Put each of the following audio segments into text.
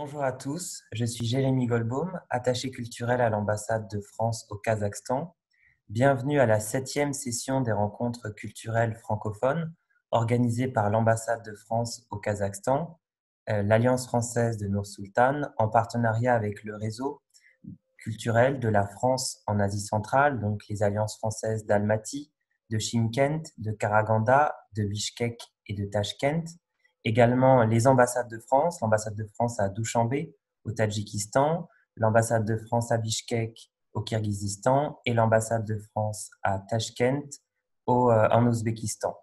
Bonjour à tous, je suis Jérémy Goldbaum, attaché culturel à l'ambassade de France au Kazakhstan. Bienvenue à la 7e session des rencontres culturelles francophones organisées par l'ambassade de France au Kazakhstan, l'Alliance française de Nour-Sultan, en partenariat avec le réseau culturel de la France en Asie centrale, donc les alliances françaises d'Almaty, de Chimkent, de Karaganda, de Bishkek et de Tachkent. Également les ambassades de France, l'ambassade de France à Douchanbé, au Tadjikistan, l'ambassade de France à Bishkek, au Kirghizistan, et l'ambassade de France à Tachkent, en Ouzbékistan.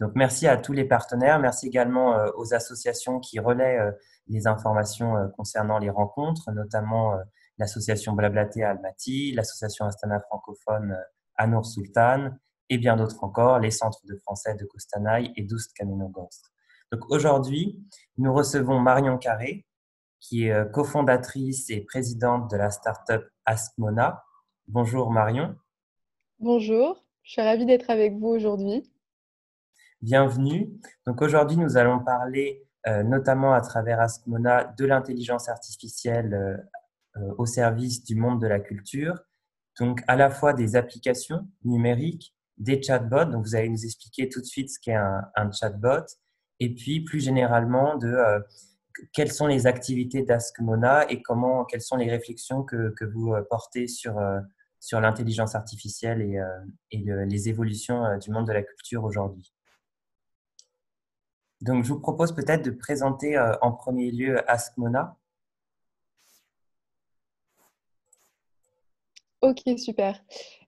Donc, merci à tous les partenaires. Merci également aux associations qui relaient les informations concernant les rencontres, notamment l'association Blablaté à Almaty, l'association Astana francophone à Nour-Sultan et bien d'autres encore, les centres de français de Kostanay et d'Oust-Kamenogorsk. Donc, aujourd'hui, nous recevons Marion Carré, qui est cofondatrice et présidente de la start-up Askmona. Bonjour Marion. Bonjour, je suis ravie d'être avec vous aujourd'hui. Bienvenue. Donc aujourd'hui, nous allons parler notamment à travers Askmona de l'intelligence artificielle au service du monde de la culture. Donc à la fois des applications numériques, des chatbots. Donc vous allez nous expliquer tout de suite ce qu'est un chatbot. Et puis plus généralement de quelles sont les activités d'Askmona et quelles sont les réflexions que vous portez sur l'intelligence artificielle et les évolutions du monde de la culture aujourd'hui. Donc, je vous propose peut-être de présenter en premier lieu Askmona. Ok, super.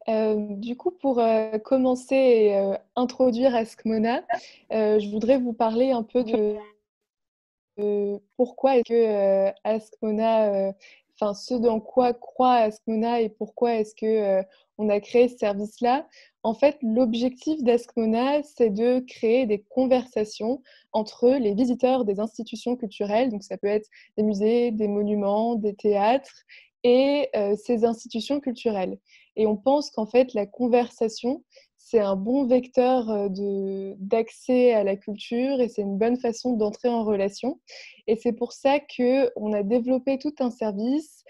Du coup, pour commencer et introduire Askmona, je voudrais vous parler un peu de pourquoi est-ce que Askmona, enfin ce dans quoi croit Askmona et pourquoi est-ce que on a créé ce service-là. En fait, l'objectif d'Askmona, c'est de créer des conversations entre les visiteurs des institutions culturelles, donc ça peut être des musées, des monuments, des théâtres, et ces institutions culturelles. Et on pense qu'en fait, la conversation, c'est un bon vecteur d'accès à la culture et c'est une bonne façon d'entrer en relation. Et c'est pour ça qu'on a développé tout un service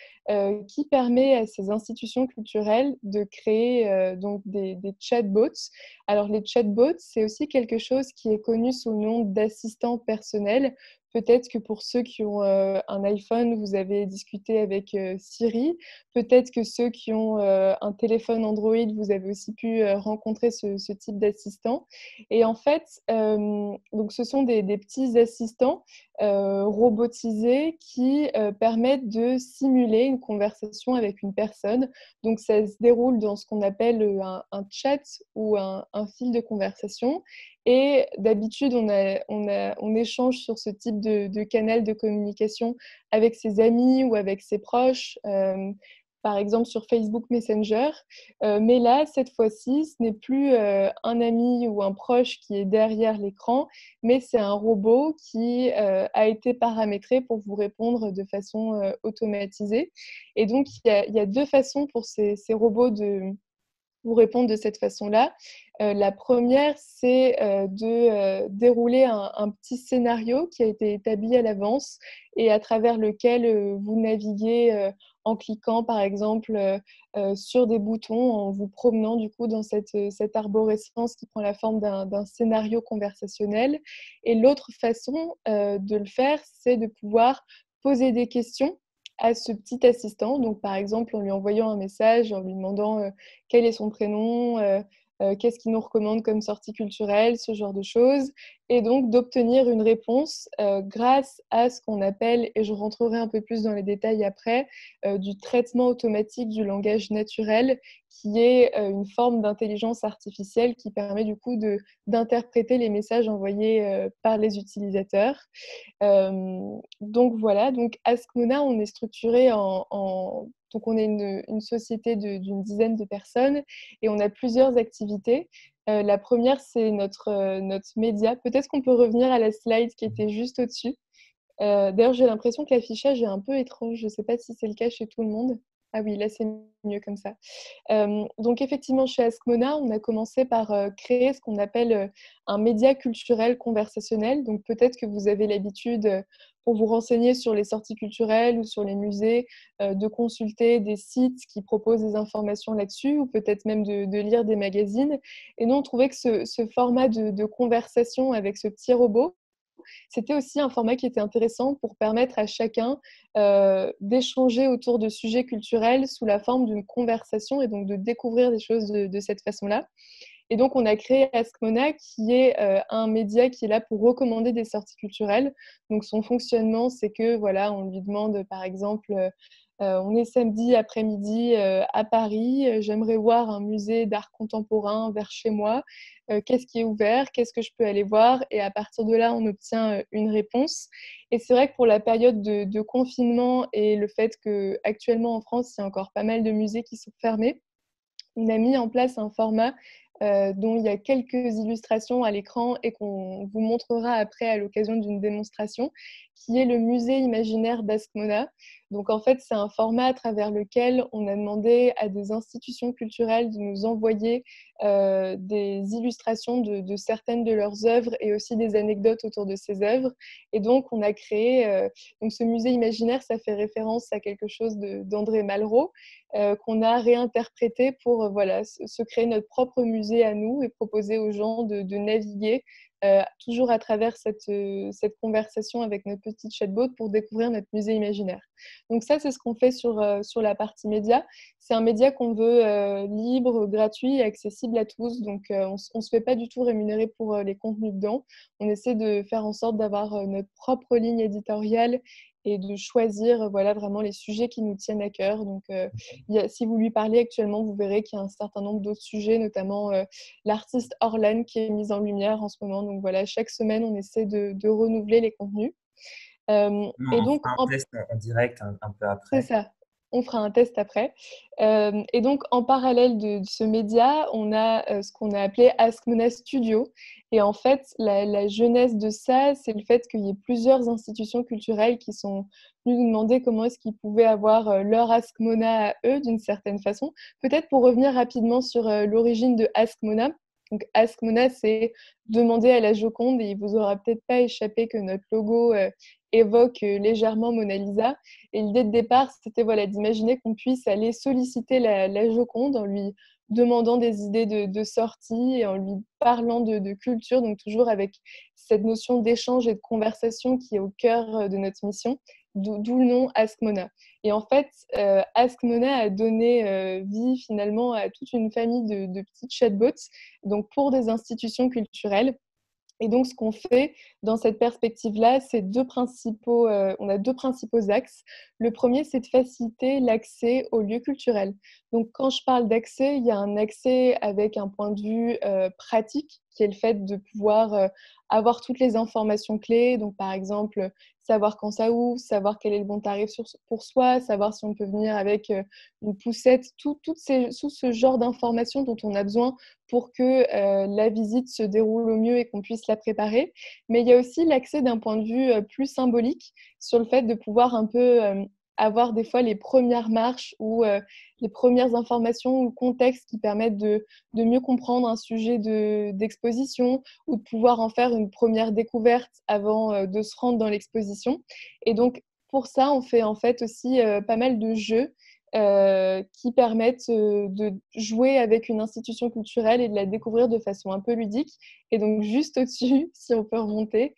qui permet à ces institutions culturelles de créer donc des chatbots. Alors les chatbots, c'est aussi quelque chose qui est connu sous le nom d'assistant personnel. Peut-être que pour ceux qui ont un iPhone, vous avez discuté avec Siri. Peut-être que ceux qui ont un téléphone Android, vous avez aussi pu rencontrer ce type d'assistant. Et en fait, donc ce sont des petits assistants robotisés qui permettent de simuler une conversation avec une personne. Donc ça se déroule dans ce qu'on appelle un chat ou un fil de conversation. Et d'habitude, on échange sur ce type de canal de communication avec ses amis ou avec ses proches, par exemple sur Facebook Messenger. Mais là, cette fois-ci, ce n'est plus un ami ou un proche qui est derrière l'écran, mais c'est un robot qui a été paramétré pour vous répondre de façon automatisée. Et donc, il y a deux façons pour ces robots de vous répondre de cette façon-là. La première, c'est de dérouler un petit scénario qui a été établi à l'avance et à travers lequel vous naviguez en cliquant, par exemple, sur des boutons, en vous promenant du coup dans cette arborescence qui prend la forme d'un scénario conversationnel. Et l'autre façon de le faire, c'est de pouvoir poser des questions à ce petit assistant. Donc, par exemple, en lui envoyant un message, en lui demandant quel est son prénom, qu'est-ce qu'il nous recommande comme sortie culturelle, ce genre de choses. Et donc, d'obtenir une réponse grâce à ce qu'on appelle, et je rentrerai un peu plus dans les détails après, du traitement automatique du langage naturel, qui est une forme d'intelligence artificielle qui permet du coup d'interpréter les messages envoyés par les utilisateurs. Donc voilà, donc Askmona, on est structuré donc on est une société d'une dizaine de personnes et on a plusieurs activités. La première, c'est notre média. Peut-être qu'on peut revenir à la slide qui était juste au-dessus. D'ailleurs, j'ai l'impression que l'affichage est un peu étrange. Je ne sais pas si c'est le cas chez tout le monde. Ah oui, là, c'est mieux comme ça. Donc effectivement, chez Askmona, on a commencé par, créer ce qu'on appelle, un média culturel conversationnel. Donc peut-être que vous avez l'habitude, pour vous renseigner sur les sorties culturelles ou sur les musées, de consulter des sites qui proposent des informations là-dessus ou peut-être même de lire des magazines. Et nous, on trouvait que ce format de conversation avec ce petit robot, c'était aussi un format qui était intéressant pour permettre à chacun d'échanger autour de sujets culturels sous la forme d'une conversation et donc de découvrir des choses de cette façon-là. Et donc, on a créé Askmona, qui est un média qui est là pour recommander des sorties culturelles. Donc, son fonctionnement, c'est que voilà, on lui demande, par exemple, on est samedi après-midi à Paris, j'aimerais voir un musée d'art contemporain vers chez moi. Qu'est-ce qui est ouvert? Qu'est-ce que je peux aller voir? Et à partir de là, on obtient une réponse. Et c'est vrai que pour la période de confinement et le fait qu'actuellement en France, il y a encore pas mal de musées qui sont fermés, on a mis en place un format dont il y a quelques illustrations à l'écran et qu'on vous montrera après à l'occasion d'une démonstration, qui est le musée imaginaire d'Askmona. Donc en fait, c'est un format à travers lequel on a demandé à des institutions culturelles de nous envoyer des illustrations de certaines de leurs œuvres et aussi des anecdotes autour de ces œuvres. Et donc on a créé donc ce musée imaginaire, ça fait référence à quelque chose d'André Malraux, qu'on a réinterprété pour voilà, se créer notre propre musée à nous et proposer aux gens de naviguer toujours à travers cette conversation avec notre petit chatbot pour découvrir notre musée imaginaire. Donc ça, c'est ce qu'on fait sur la partie média. C'est un média qu'on veut libre, gratuit et accessible à tous. Donc on ne se fait pas du tout rémunérer pour les contenus dedans. On essaie de faire en sorte d'avoir notre propre ligne éditoriale et de choisir voilà, vraiment les sujets qui nous tiennent à cœur. Donc, si vous lui parlez actuellement, vous verrez qu'il y a un certain nombre d'autres sujets, notamment l'artiste Orlan qui est mise en lumière en ce moment. Donc voilà, chaque semaine, on essaie de renouveler les contenus. Et On donc, fera un test en direct un peu c'est après. ça. On fera un test après. Et donc, en parallèle de ce média, on a ce qu'on a appelé Askmona Studio. Et en fait, la jeunesse de ça, c'est le fait qu'il y ait plusieurs institutions culturelles qui sont venues nous demander comment est-ce qu'ils pouvaient avoir leur Askmona à eux, d'une certaine façon. Peut-être pour revenir rapidement sur l'origine de Askmona. Donc, Askmona, c'est demander à la Joconde, et il vous aura peut-être pas échappé que notre logo évoque légèrement Mona Lisa. Et l'idée de départ, c'était voilà, d'imaginer qu'on puisse aller solliciter la Joconde en lui demandant des idées de sortie et en lui parlant de culture, donc toujours avec cette notion d'échange et de conversation qui est au cœur de notre mission, d'où le nom Askmona. Et en fait, Askmona a donné vie finalement à toute une famille de petits chatbots, donc pour des institutions culturelles. Et donc, ce qu'on fait dans cette perspective-là, c'est on a deux principaux axes. Le premier, c'est de faciliter l'accès aux lieux culturels. Donc, quand je parle d'accès, il y a un accès avec un point de vue pratique, qui est le fait de pouvoir avoir toutes les informations clés. Donc, par exemple, savoir quand ça ouvre, savoir quel est le bon tarif pour soi, savoir si on peut venir avec une poussette, tout ce genre d'informations dont on a besoin pour que la visite se déroule au mieux et qu'on puisse la préparer. Mais il y a aussi l'accès d'un point de vue plus symbolique sur le fait de pouvoir un peu avoir des fois les premières marches ou les premières informations ou contextes qui permettent de mieux comprendre un sujet d'exposition ou de pouvoir en faire une première découverte avant de se rendre dans l'exposition. Et donc, pour ça, on fait en fait aussi pas mal de jeux qui permettent de jouer avec une institution culturelle et de la découvrir de façon un peu ludique. Et donc, juste au-dessus, si on peut remonter,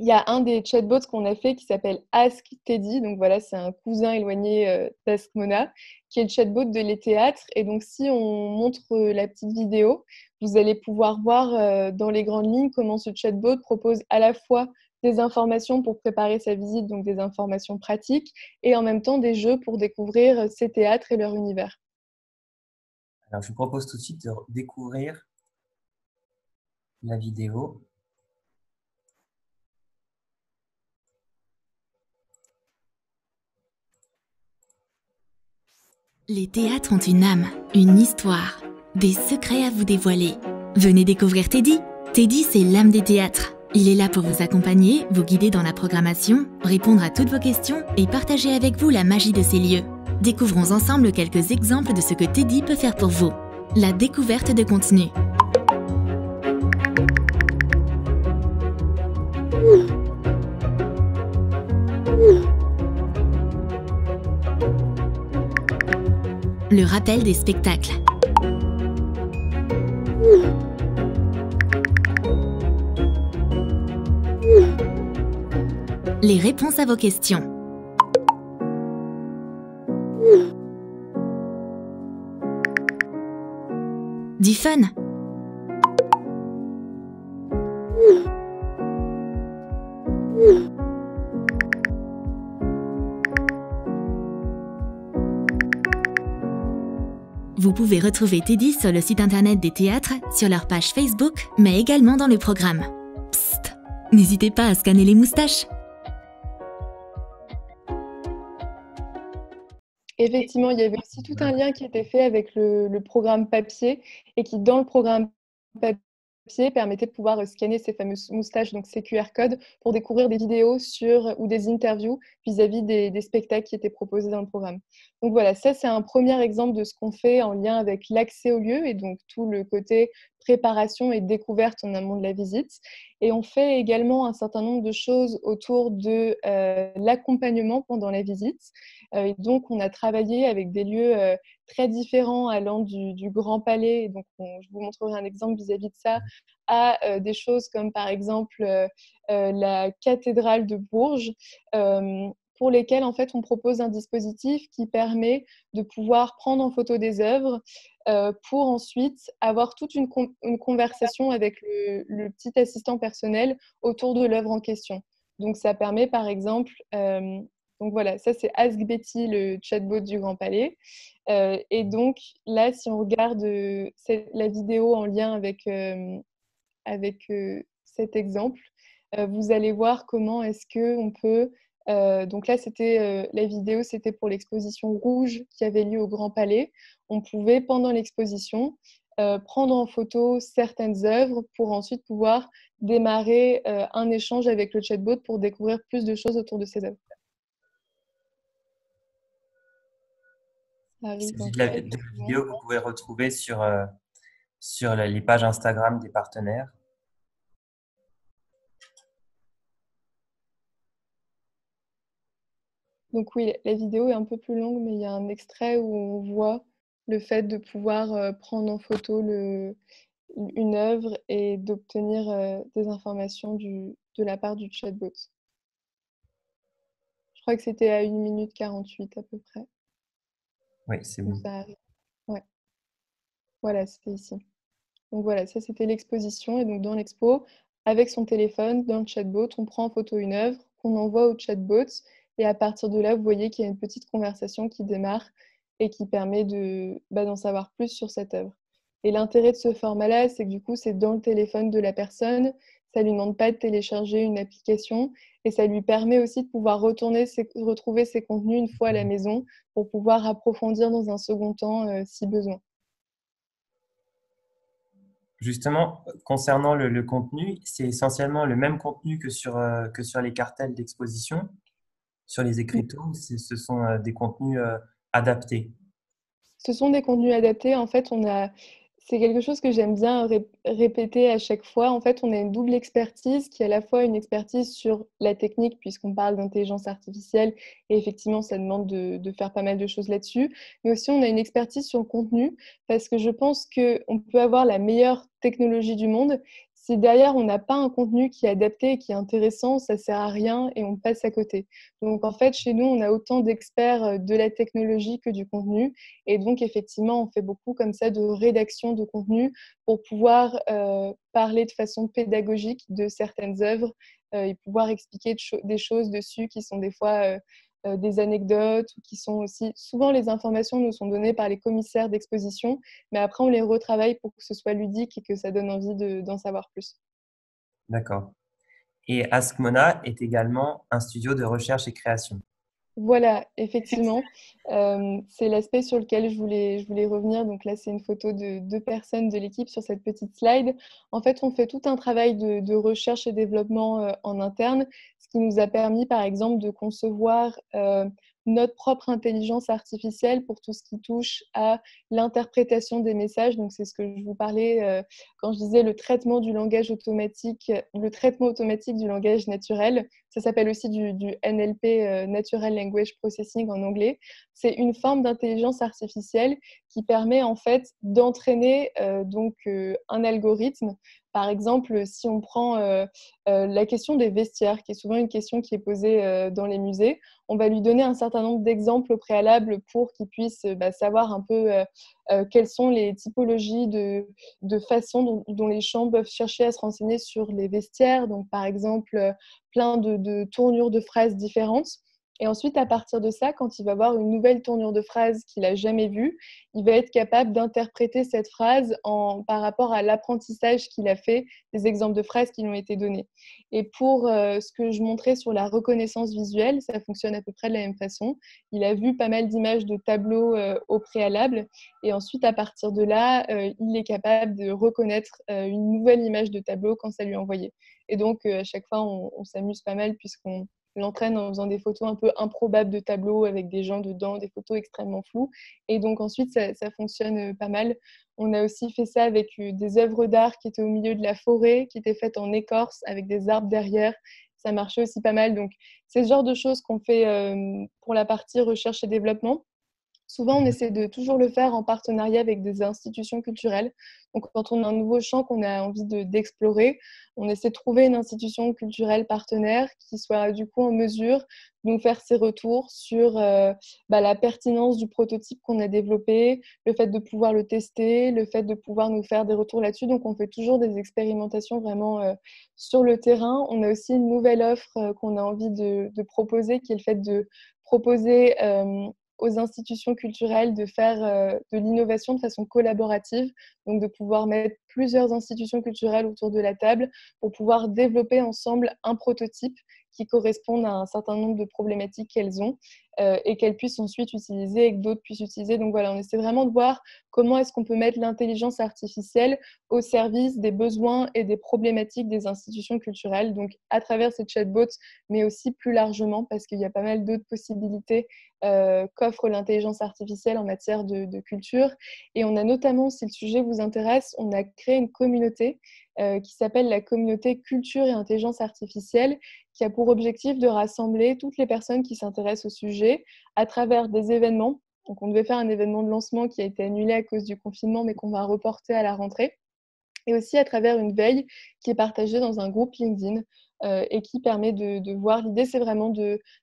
il y a un des chatbots qu'on a fait qui s'appelle Ask Teddy. Donc voilà, c'est un cousin éloigné d'Askmona, qui est le chatbot de Les Théâtres. Et donc, si on montre la petite vidéo, vous allez pouvoir voir dans les grandes lignes comment ce chatbot propose à la fois des informations pour préparer sa visite, donc des informations pratiques, et en même temps des jeux pour découvrir ces théâtres et leur univers. Alors, je vous propose tout de suite de découvrir la vidéo. Les théâtres ont une âme, une histoire, des secrets à vous dévoiler. Venez découvrir Teddy. Teddy, c'est l'âme des théâtres. Il est là pour vous accompagner, vous guider dans la programmation, répondre à toutes vos questions et partager avec vous la magie de ces lieux. Découvrons ensemble quelques exemples de ce que Teddy peut faire pour vous. La découverte de contenu. Le rappel des spectacles. Les réponses à vos questions. Du fun. Vous pouvez retrouver Teddy sur le site internet des théâtres, sur leur page Facebook, mais également dans le programme. Psst, n'hésitez pas à scanner les moustaches. Effectivement, il y avait aussi tout un lien qui était fait avec le programme papier et qui, dans le programme papier, permettait de pouvoir scanner ces fameuses moustaches, donc ces QR codes, pour découvrir des vidéos ou des interviews vis-à-vis des spectacles qui étaient proposés dans le programme. Donc voilà, ça c'est un premier exemple de ce qu'on fait en lien avec l'accès au lieu et donc tout le côté préparation et découverte en amont de la visite. Et on fait également un certain nombre de choses autour de l'accompagnement pendant la visite. Et donc, on a travaillé avec des lieux très différents allant du Grand Palais. Donc, je vous montrerai un exemple vis-à-vis de ça, à des choses comme par exemple la cathédrale de Bourges, pour lesquelles en fait on propose un dispositif qui permet de pouvoir prendre en photo des œuvres pour ensuite avoir toute une conversation avec le petit assistant personnel autour de l'œuvre en question. Donc ça permet par exemple, donc voilà, ça c'est Ask Betty, le chatbot du Grand Palais. Et donc là, si on regarde la vidéo en lien avec cet exemple, vous allez voir comment est-ce qu'on peut... donc là, la vidéo, c'était pour l'exposition rouge qui avait lieu au Grand Palais. On pouvait, pendant l'exposition, prendre en photo certaines œuvres pour ensuite pouvoir démarrer un échange avec le chatbot pour découvrir plus de choses autour de ces œuvres. Il s'agit de la vidéo que vous pouvez retrouver sur les pages Instagram des partenaires. Donc oui, la vidéo est un peu plus longue, mais il y a un extrait où on voit le fait de pouvoir prendre en photo une œuvre et d'obtenir des informations de la part du chatbot. Je crois que c'était à 1 minute 48 à peu près. Oui, c'est bon. Ça arrive. Ouais. Voilà, c'était ici. Donc voilà, ça c'était l'exposition. Et donc dans l'expo, avec son téléphone, dans le chatbot, on prend en photo une œuvre qu'on envoie au chatbot. Et à partir de là, vous voyez qu'il y a une petite conversation qui démarre et qui permet d'en savoir plus sur cette œuvre. Et l'intérêt de ce format-là, c'est que du coup, c'est dans le téléphone de la personne. Ça ne lui demande pas de télécharger une application et ça lui permet aussi de pouvoir retrouver ses contenus une fois à la maison pour pouvoir approfondir dans un second temps si besoin. Justement, concernant le contenu, c'est essentiellement le même contenu que sur les cartels d'exposition, sur les écriteaux, ce sont des contenus adaptés. Ce sont des contenus adaptés. En fait, c'est quelque chose que j'aime bien répéter à chaque fois. En fait, on a une double expertise qui est à la fois une expertise sur la technique, puisqu'on parle d'intelligence artificielle, et effectivement, ça demande de faire pas mal de choses là-dessus. Mais aussi, on a une expertise sur le contenu, parce que je pense qu'on peut avoir la meilleure technologie du monde. Si derrière, on n'a pas un contenu qui est adapté et qui est intéressant, ça ne sert à rien et on passe à côté. Donc, en fait, chez nous, on a autant d'experts de la technologie que du contenu. Et donc, effectivement, on fait beaucoup comme ça de rédaction de contenu pour pouvoir parler de façon pédagogique de certaines œuvres et pouvoir expliquer des choses dessus qui sont des fois des anecdotes ou qui sont aussi... Souvent, les informations nous sont données par les commissaires d'exposition, mais après, on les retravaille pour que ce soit ludique et que ça donne envie d'en savoir plus. D'accord. Et Ask Mona est également un studio de recherche et création. Voilà, effectivement, c'est l'aspect sur lequel je voulais revenir. Donc là, c'est une photo de 2 personnes de l'équipe sur cette petite slide. En fait, on fait tout un travail de recherche et développement en interne, ce qui nous a permis, par exemple, de concevoir notre propre intelligence artificielle pour tout ce qui touche à l'interprétation des messages. Donc, c'est ce que je vous parlais quand je disais le traitement du langage automatique, le traitement automatique du langage naturel. Ça s'appelle aussi du NLP, Natural Language Processing en anglais. C'est une forme d'intelligence artificielle qui permet en fait d'entraîner un algorithme. Par exemple, si on prend la question des vestiaires, qui est souvent une question qui est posée dans les musées, on va lui donner un certain nombre d'exemples au préalable pour qu'il puisse savoir un peu quelles sont les typologies de façon dont les gens peuvent chercher à se renseigner sur les vestiaires. Donc, par exemple, plein de tournures de phrases différentes. Et ensuite, à partir de ça, quand il va voir une nouvelle tournure de phrase qu'il n'a jamais vue, il va être capable d'interpréter cette phrase par rapport à l'apprentissage qu'il a fait des exemples de phrases qui lui ont été donnés. Et pour ce que je montrais sur la reconnaissance visuelle, ça fonctionne à peu près de la même façon. Il a vu pas mal d'images de tableaux au préalable. Et ensuite, à partir de là, il est capable de reconnaître une nouvelle image de tableau quand ça lui est envoyé. Et donc, à chaque fois, on s'amuse pas mal puisqu'on l'entraîne en faisant des photos un peu improbables de tableaux avec des gens dedans, des photos extrêmement floues. Et donc ensuite, ça fonctionne pas mal. On a aussi fait ça avec des œuvres d'art qui étaient au milieu de la forêt, qui étaient faites en écorce avec des arbres derrière. Ça marchait aussi pas mal. Donc, c'est ce genre de choses qu'on fait pour la partie recherche et développement. Souvent, on essaie de toujours le faire en partenariat avec des institutions culturelles. Donc, quand on a un nouveau champ qu'on a envie d'explorer, on essaie de trouver une institution culturelle partenaire qui soit du coup en mesure de nous faire ses retours sur la pertinence du prototype qu'on a développé, le fait de pouvoir le tester, le fait de pouvoir nous faire des retours là-dessus. Donc, on fait toujours des expérimentations vraiment sur le terrain. On a aussi une nouvelle offre qu'on a envie de proposer, qui est le fait de proposer aux institutions culturelles de faire de l'innovation de façon collaborative, donc de pouvoir mettre plusieurs institutions culturelles autour de la table pour pouvoir développer ensemble un prototype qui corresponde à un certain nombre de problématiques qu'elles ont et qu'elles puissent ensuite utiliser et que d'autres puissent utiliser. Donc voilà, on essaie vraiment de voir comment est-ce qu'on peut mettre l'intelligence artificielle au service des besoins et des problématiques des institutions culturelles, donc à travers ces chatbots, mais aussi plus largement, parce qu'il y a pas mal d'autres possibilités qu'offre l'intelligence artificielle en matière de culture. Et on a notamment, si le sujet vous intéresse, on a créé une communauté qui s'appelle la communauté culture et intelligence artificielle, qui a pour objectif de rassembler toutes les personnes qui s'intéressent au sujet à travers des événements. Donc, on devait faire un événement de lancement qui a été annulé à cause du confinement, mais qu'on va reporter à la rentrée. Et aussi à travers une veille qui est partagée dans un groupe LinkedIn et qui permet de voir. L'idée, c'est vraiment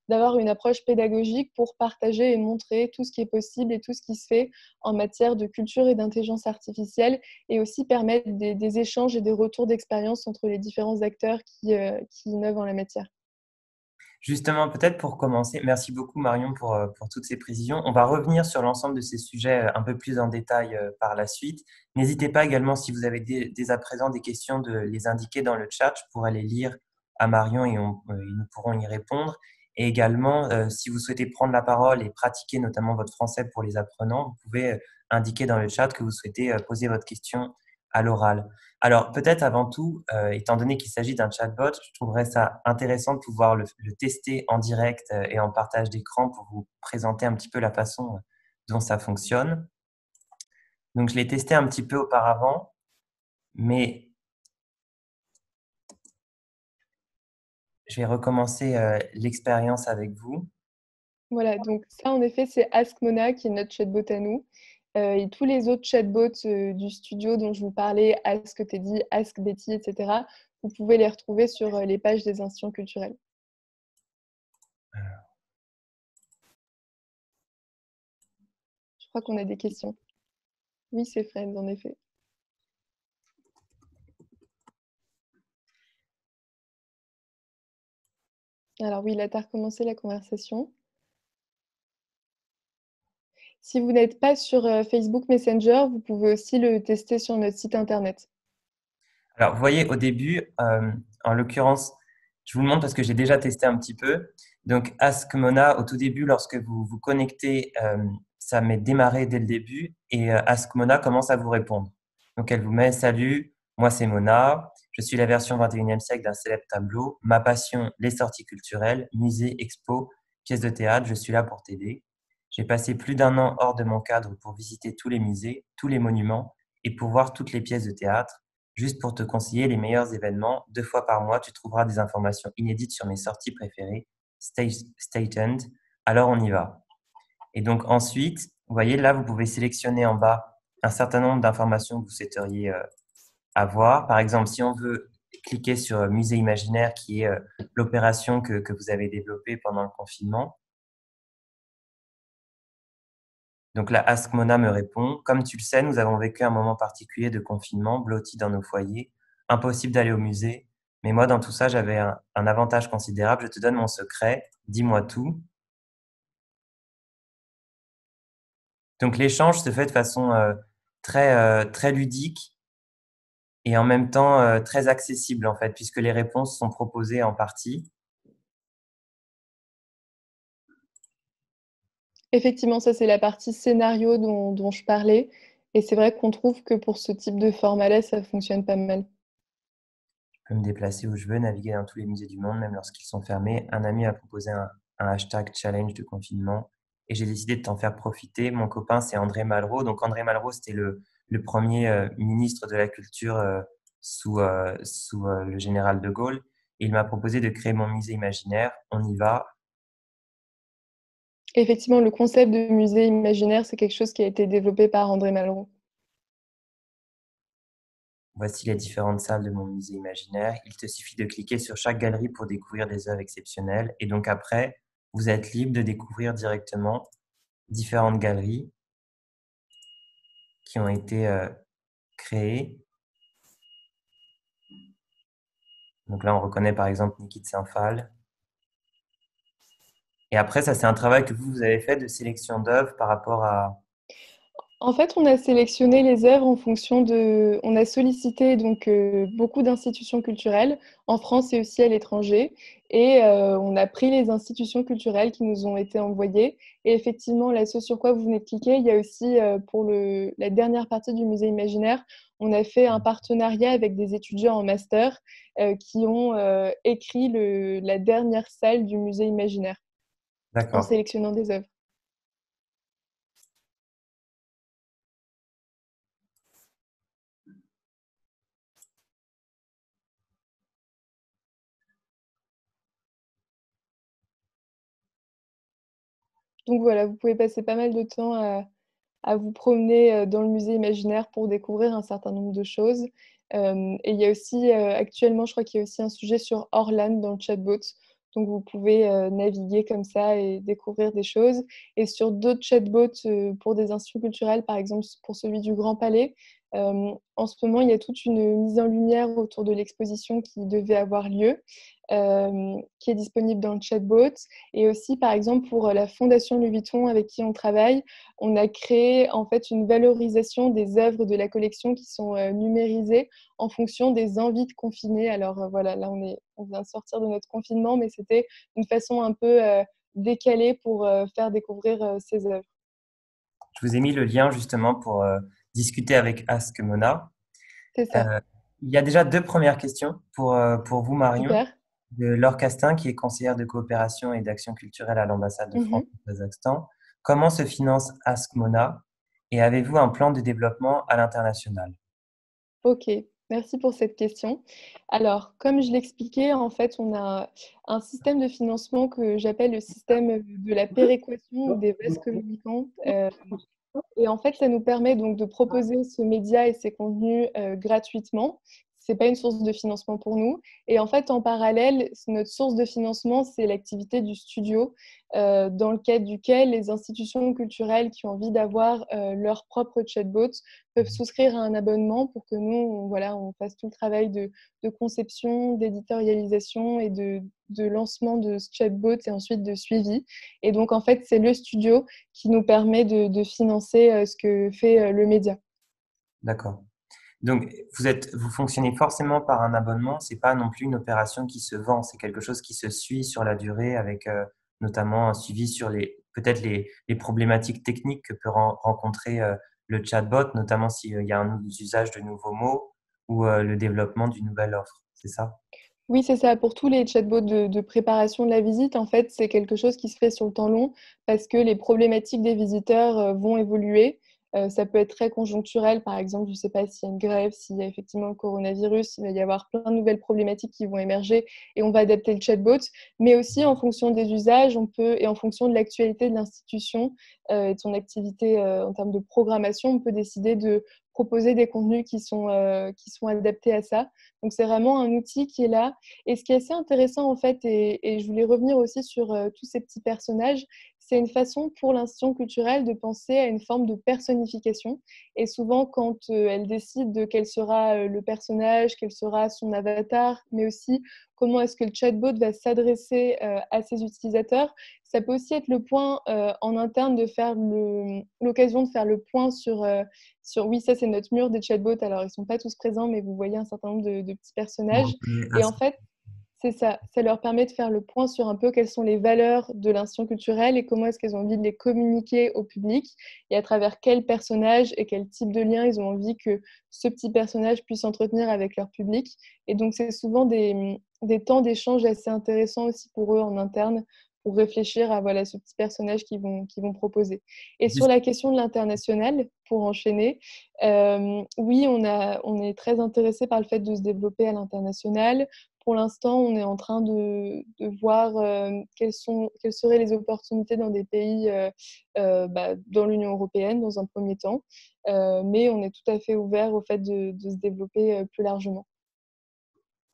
d'avoir une approche pédagogique pour partager et montrer tout ce qui est possible et tout ce qui se fait en matière de culture et d'intelligence artificielle, et aussi permettre des échanges et des retours d'expérience entre les différents acteurs qui innovent en la matière. Justement, peut-être pour commencer, merci beaucoup Marion pour toutes ces précisions. On va revenir sur l'ensemble de ces sujets un peu plus en détail par la suite. N'hésitez pas également, si vous avez dès à présent des questions, de les indiquer dans le chat. Je pourrai les lire à Marion et nous pourrons y répondre. Et également, si vous souhaitez prendre la parole et pratiquer notamment votre français pour les apprenants, vous pouvez indiquer dans le chat que vous souhaitez poser votre question à l'oral. Alors, peut-être avant tout, étant donné qu'il s'agit d'un chatbot, je trouverais ça intéressant de pouvoir le tester en direct et en partage d'écran pour vous présenter un petit peu la façon dont ça fonctionne. Donc, je l'ai testé un petit peu auparavant, mais je vais recommencer l'expérience avec vous. Voilà, donc ça, en effet, c'est Ask Mona qui est notre chatbot à nous. Et tous les autres chatbots du studio dont je vous parlais, Ask Teddy, Ask Betty, etc., vous pouvez les retrouver sur les pages des institutions culturelles. Je crois qu'on a des questions. Oui, c'est Fred, en effet. Alors oui, là, tu as recommencé la conversation. Si vous n'êtes pas sur Facebook Messenger, vous pouvez aussi le tester sur notre site internet. Alors, vous voyez, au début, en l'occurrence, je vous le montre parce que j'ai déjà testé un petit peu. Donc, Ask Mona, au tout début, lorsque vous vous connectez, ça met démarrer dès le début et Ask Mona commence à vous répondre. Donc, elle vous met « Salut, moi c'est Mona, je suis la version 21e siècle d'un célèbre tableau. Ma passion, les sorties culturelles, musées, expos. pièce de théâtre, je suis là pour t'aider. J'ai passé plus d'un an hors de mon cadre pour visiter tous les musées, tous les monuments et pour voir toutes les pièces de théâtre. Juste pour te conseiller les meilleurs événements, 2 fois par mois, tu trouveras des informations inédites sur mes sorties préférées. Stay tuned. Alors on y va. Et donc ensuite, vous voyez là, vous pouvez sélectionner en bas un certain nombre d'informations que vous souhaiteriez avoir. Par exemple, si on veut cliquer sur Musée imaginaire, qui est l'opération que vous avez développée pendant le confinement. Donc là, Ask Mona me répond: comme tu le sais, nous avons vécu un moment particulier de confinement, blottis dans nos foyers, impossible d'aller au musée. Mais moi, dans tout ça, j'avais un avantage considérable. Je te donne mon secret, dis-moi tout. Donc l'échange se fait de façon très ludique et en même temps très accessible en fait, puisque les réponses sont proposées en partie. Effectivement, ça, c'est la partie scénario dont je parlais et c'est vrai qu'on trouve que pour ce type de format-là, ça fonctionne pas mal. Je peux me déplacer où je veux, naviguer dans tous les musées du monde, même lorsqu'ils sont fermés. Un ami a proposé un hashtag challenge de confinement et j'ai décidé de t'en faire profiter. Mon copain, c'est André Malraux. Donc André Malraux, c'était le premier ministre de la Culture sous le général de Gaulle. Et il m'a proposé de créer mon musée imaginaire. On y va. Effectivement, le concept de musée imaginaire, c'est quelque chose qui a été développé par André Malraux. Voici les différentes salles de mon musée imaginaire. Il te suffit de cliquer sur chaque galerie pour découvrir des œuvres exceptionnelles. Et donc après, vous êtes libre de découvrir directement différentes galeries qui ont été créées. Donc là, on reconnaît par exemple Niki de Saint-Phal. Et après, ça, c'est un travail que vous avez fait de sélection d'œuvres par rapport à… En fait, on a sélectionné les œuvres en fonction de on a sollicité donc beaucoup d'institutions culturelles en France et aussi à l'étranger et on a pris les institutions culturelles qui nous ont été envoyées et effectivement, là, ce sur quoi vous venez de cliquer, il y a aussi, pour la dernière partie du musée imaginaire, on a fait un partenariat avec des étudiants en master, qui ont, écrit la dernière salle du musée imaginaire en D'accord. sélectionnant des œuvres. Donc voilà, vous pouvez passer pas mal de temps à vous promener dans le musée imaginaire pour découvrir un certain nombre de choses. Et il y a aussi actuellement, je crois qu'il y a aussi un sujet sur Orlan dans le chatbot. Donc vous pouvez naviguer comme ça et découvrir des choses. Et sur d'autres chatbots pour des instituts culturels, par exemple pour celui du Grand Palais, en ce moment, il y a toute une mise en lumière autour de l'exposition qui devait avoir lieu, qui est disponible dans le chatbot. Et aussi, par exemple, pour la Fondation Louis Vuitton avec qui on travaille, on a créé en fait une valorisation des œuvres de la collection qui sont numérisées en fonction des envies de confiner. Alors voilà, là on vient de sortir de notre confinement, mais c'était une façon un peu décalée pour faire découvrir ces œuvres. Je vous ai mis le lien justement pour discuter avec Ask Mona. C'est ça, Euh, il y a déjà 2 premières questions pour vous, Marion, super. de Laure Castin, qui est conseillère de coopération et d'action culturelle à l'ambassade de France Mhm. au Kazakhstan. Comment se finance Ask Mona et avez-vous un plan de développement à l'international? Ok, merci pour cette question. Alors, comme je l'expliquais, en fait, on a un système de financement que j'appelle le système de la péréquation ou des vases communicants. Et en fait, ça nous permet donc de proposer ce média et ces contenus gratuitement. C'est pas une source de financement pour nous. Et en fait, en parallèle, notre source de financement, c'est l'activité du studio, dans le cadre duquel les institutions culturelles qui ont envie d'avoir leur propre chatbot peuvent souscrire à un abonnement pour que nous, voilà, on fasse tout le travail de conception, d'éditorialisation et de lancement de ce chatbot et ensuite de suivi. Et donc, en fait, c'est le studio qui nous permet de financer ce que fait le média. D'accord. Donc, vous fonctionnez forcément par un abonnement. C'est pas non plus une opération qui se vend. C'est quelque chose qui se suit sur la durée avec notamment un suivi sur peut-être les problématiques techniques que peut rencontrer le chatbot, notamment s'il y a un usage de nouveaux mots ou le développement d'une nouvelle offre. C'est ça? Oui, c'est ça. Pour tous les chatbots de préparation de la visite, en fait, c'est quelque chose qui se fait sur le temps long parce que les problématiques des visiteurs vont évoluer. Ça peut être très conjoncturel, par exemple, je ne sais pas s'il y a une grève, s'il y a effectivement le coronavirus, il va y avoir plein de nouvelles problématiques qui vont émerger et on va adapter le chatbot. Mais aussi en fonction des usages, on peut, et en fonction de l'actualité de l'institution et de son activité en termes de programmation, on peut décider de proposer des contenus qui sont adaptés à ça. Donc, c'est vraiment un outil qui est là. Et ce qui est assez intéressant, en fait, et je voulais revenir aussi sur tous ces petits personnages, c'est une façon pour l'institution culturelle de penser à une forme de personnification. Et souvent, quand elle décide de quel sera le personnage, quel sera son avatar, mais aussi comment est-ce que le chatbot va s'adresser à ses utilisateurs, ça peut aussi être le point en interne de faire l'occasion de faire le point sur oui, ça c'est notre mur des chatbots. Alors, ils ne sont pas tous présents, mais vous voyez un certain nombre de petits personnages. Et en fait, c'est ça. Ça leur permet de faire le point sur un peu quelles sont les valeurs de l'institution culturelle et comment est-ce qu'elles ont envie de les communiquer au public et à travers quels personnages et quel type de lien ils ont envie que ce petit personnage puisse entretenir avec leur public. Et donc, c'est souvent des temps d'échange assez intéressants aussi pour eux en interne pour réfléchir à voilà, ce petit personnage qu'ils vont proposer. Et sur Juste, la question de l'international, pour enchaîner, oui, on est très intéressé par le fait de se développer à l'international. Pour l'instant, on est en train de voir quelles seraient les opportunités dans des pays dans l'Union européenne dans un premier temps. Mais on est tout à fait ouvert au fait de se développer plus largement.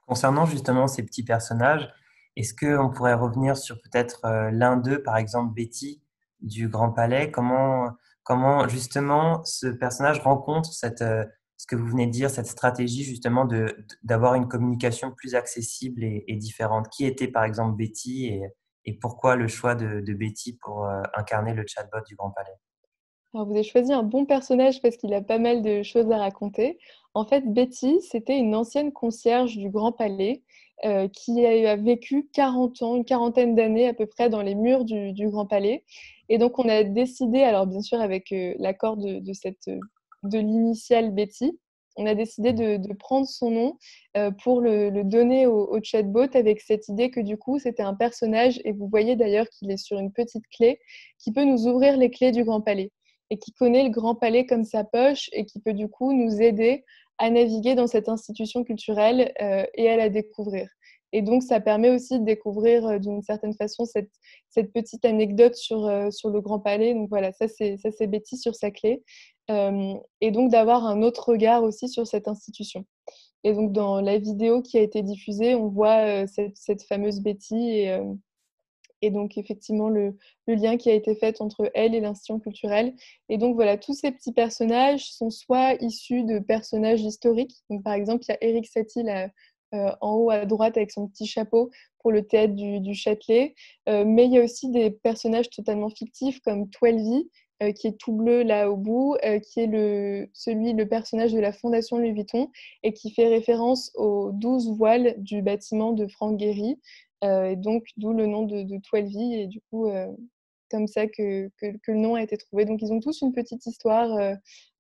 concernant justement ces petits personnages, est-ce qu'on pourrait revenir sur peut-être l'un d'eux, par exemple Betty du Grand Palais? Comment justement ce personnage rencontre ce que vous venez de dire, cette stratégie justement d'avoir une communication plus accessible et différente? Qui était par exemple Betty et pourquoi le choix de Betty pour incarner le chatbot du Grand Palais? Alors, vous avez choisi un bon personnage parce qu'il a pas mal de choses à raconter. En fait, Betty, c'était une ancienne concierge du Grand Palais qui a vécu 40 ans, une quarantaine d'années à peu près dans les murs du Grand Palais. Et donc, on a décidé, alors bien sûr avec l'accord de l'initiale Betty, on a décidé de prendre son nom pour le donner au chatbot avec cette idée que du coup, c'était un personnage, et vous voyez d'ailleurs qu'il est sur une petite clé qui peut nous ouvrir les clés du Grand Palais et qui connaît le Grand Palais comme sa poche et qui peut du coup nous aider à naviguer dans cette institution culturelle et à la découvrir. Et donc, ça permet aussi de découvrir d'une certaine façon cette petite anecdote sur le Grand Palais. Donc voilà, ça c'est Betty sur sa clé. Et donc d'avoir un autre regard aussi sur cette institution. Et donc dans la vidéo qui a été diffusée, on voit cette fameuse Betty et donc, effectivement, le lien qui a été fait entre elle et l'institution culturelle. Et donc, voilà, tous ces petits personnages sont soit issus de personnages historiques. Donc, par exemple, il y a Éric Satie, là, en haut à droite, avec son petit chapeau pour le théâtre du Châtelet. Mais il y a aussi des personnages totalement fictifs, comme Twelvy, qui est tout bleu là au bout, qui est le personnage de la Fondation Louis Vuitton et qui fait référence aux 12 voiles du bâtiment de Franck Gehry. Et donc, d'où le nom de Twelvy, et du coup, comme ça que le nom a été trouvé. Donc, ils ont tous une petite histoire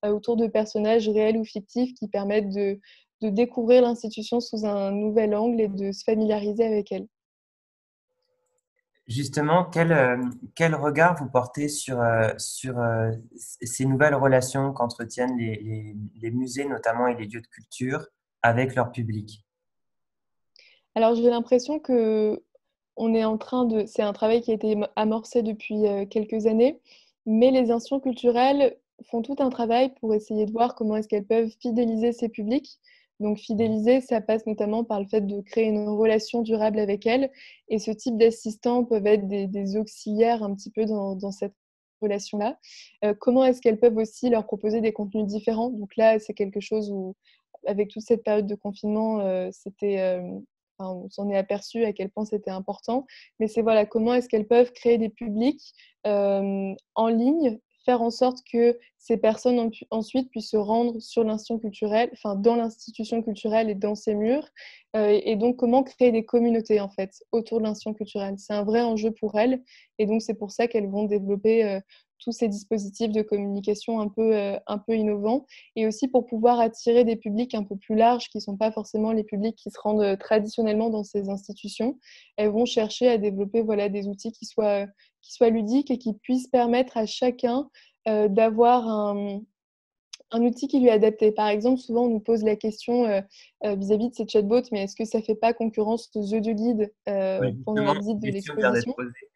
autour de personnages réels ou fictifs qui permettent de découvrir l'institution sous un nouvel angle et de se familiariser avec elle. Justement, quel regard vous portez sur ces nouvelles relations qu'entretiennent les musées notamment et les lieux de culture avec leur public? Alors, j'ai l'impression que on est en train de... C'est un travail qui a été amorcé depuis quelques années, mais les institutions culturelles font tout un travail pour essayer de voir comment est-ce qu'elles peuvent fidéliser ces publics. Donc, fidéliser, ça passe notamment par le fait de créer une relation durable avec elles. Et ce type d'assistants peuvent être des auxiliaires un petit peu dans cette relation-là. Comment est-ce qu'elles peuvent aussi leur proposer des contenus différents? Donc là, c'est quelque chose où, avec toute cette période de confinement, enfin, on s'en est aperçu à quel point c'était important. Mais c'est voilà, comment est-ce qu'elles peuvent créer des publics en ligne, faire en sorte que ces personnes ensuite puissent se rendre sur l'institution culturelle, enfin dans l'institution culturelle et dans ses murs. Et donc, comment créer des communautés en fait autour de l'institution culturelle. C'est un vrai enjeu pour elles. Et donc, c'est pour ça qu'elles vont développer tous ces dispositifs de communication un peu innovants, et aussi pour pouvoir attirer des publics un peu plus larges qui ne sont pas forcément les publics qui se rendent traditionnellement dans ces institutions. Elles vont chercher à développer des outils qui soient ludiques et qui puissent permettre à chacun d'avoir un outil qui lui est adapté. Par exemple, souvent, on nous pose la question vis-à-vis de ces chatbots, mais est-ce que ça ne fait pas concurrence aux audioguides Oui, pendant la justement, visite cette de question vient d'être l'exposition? posée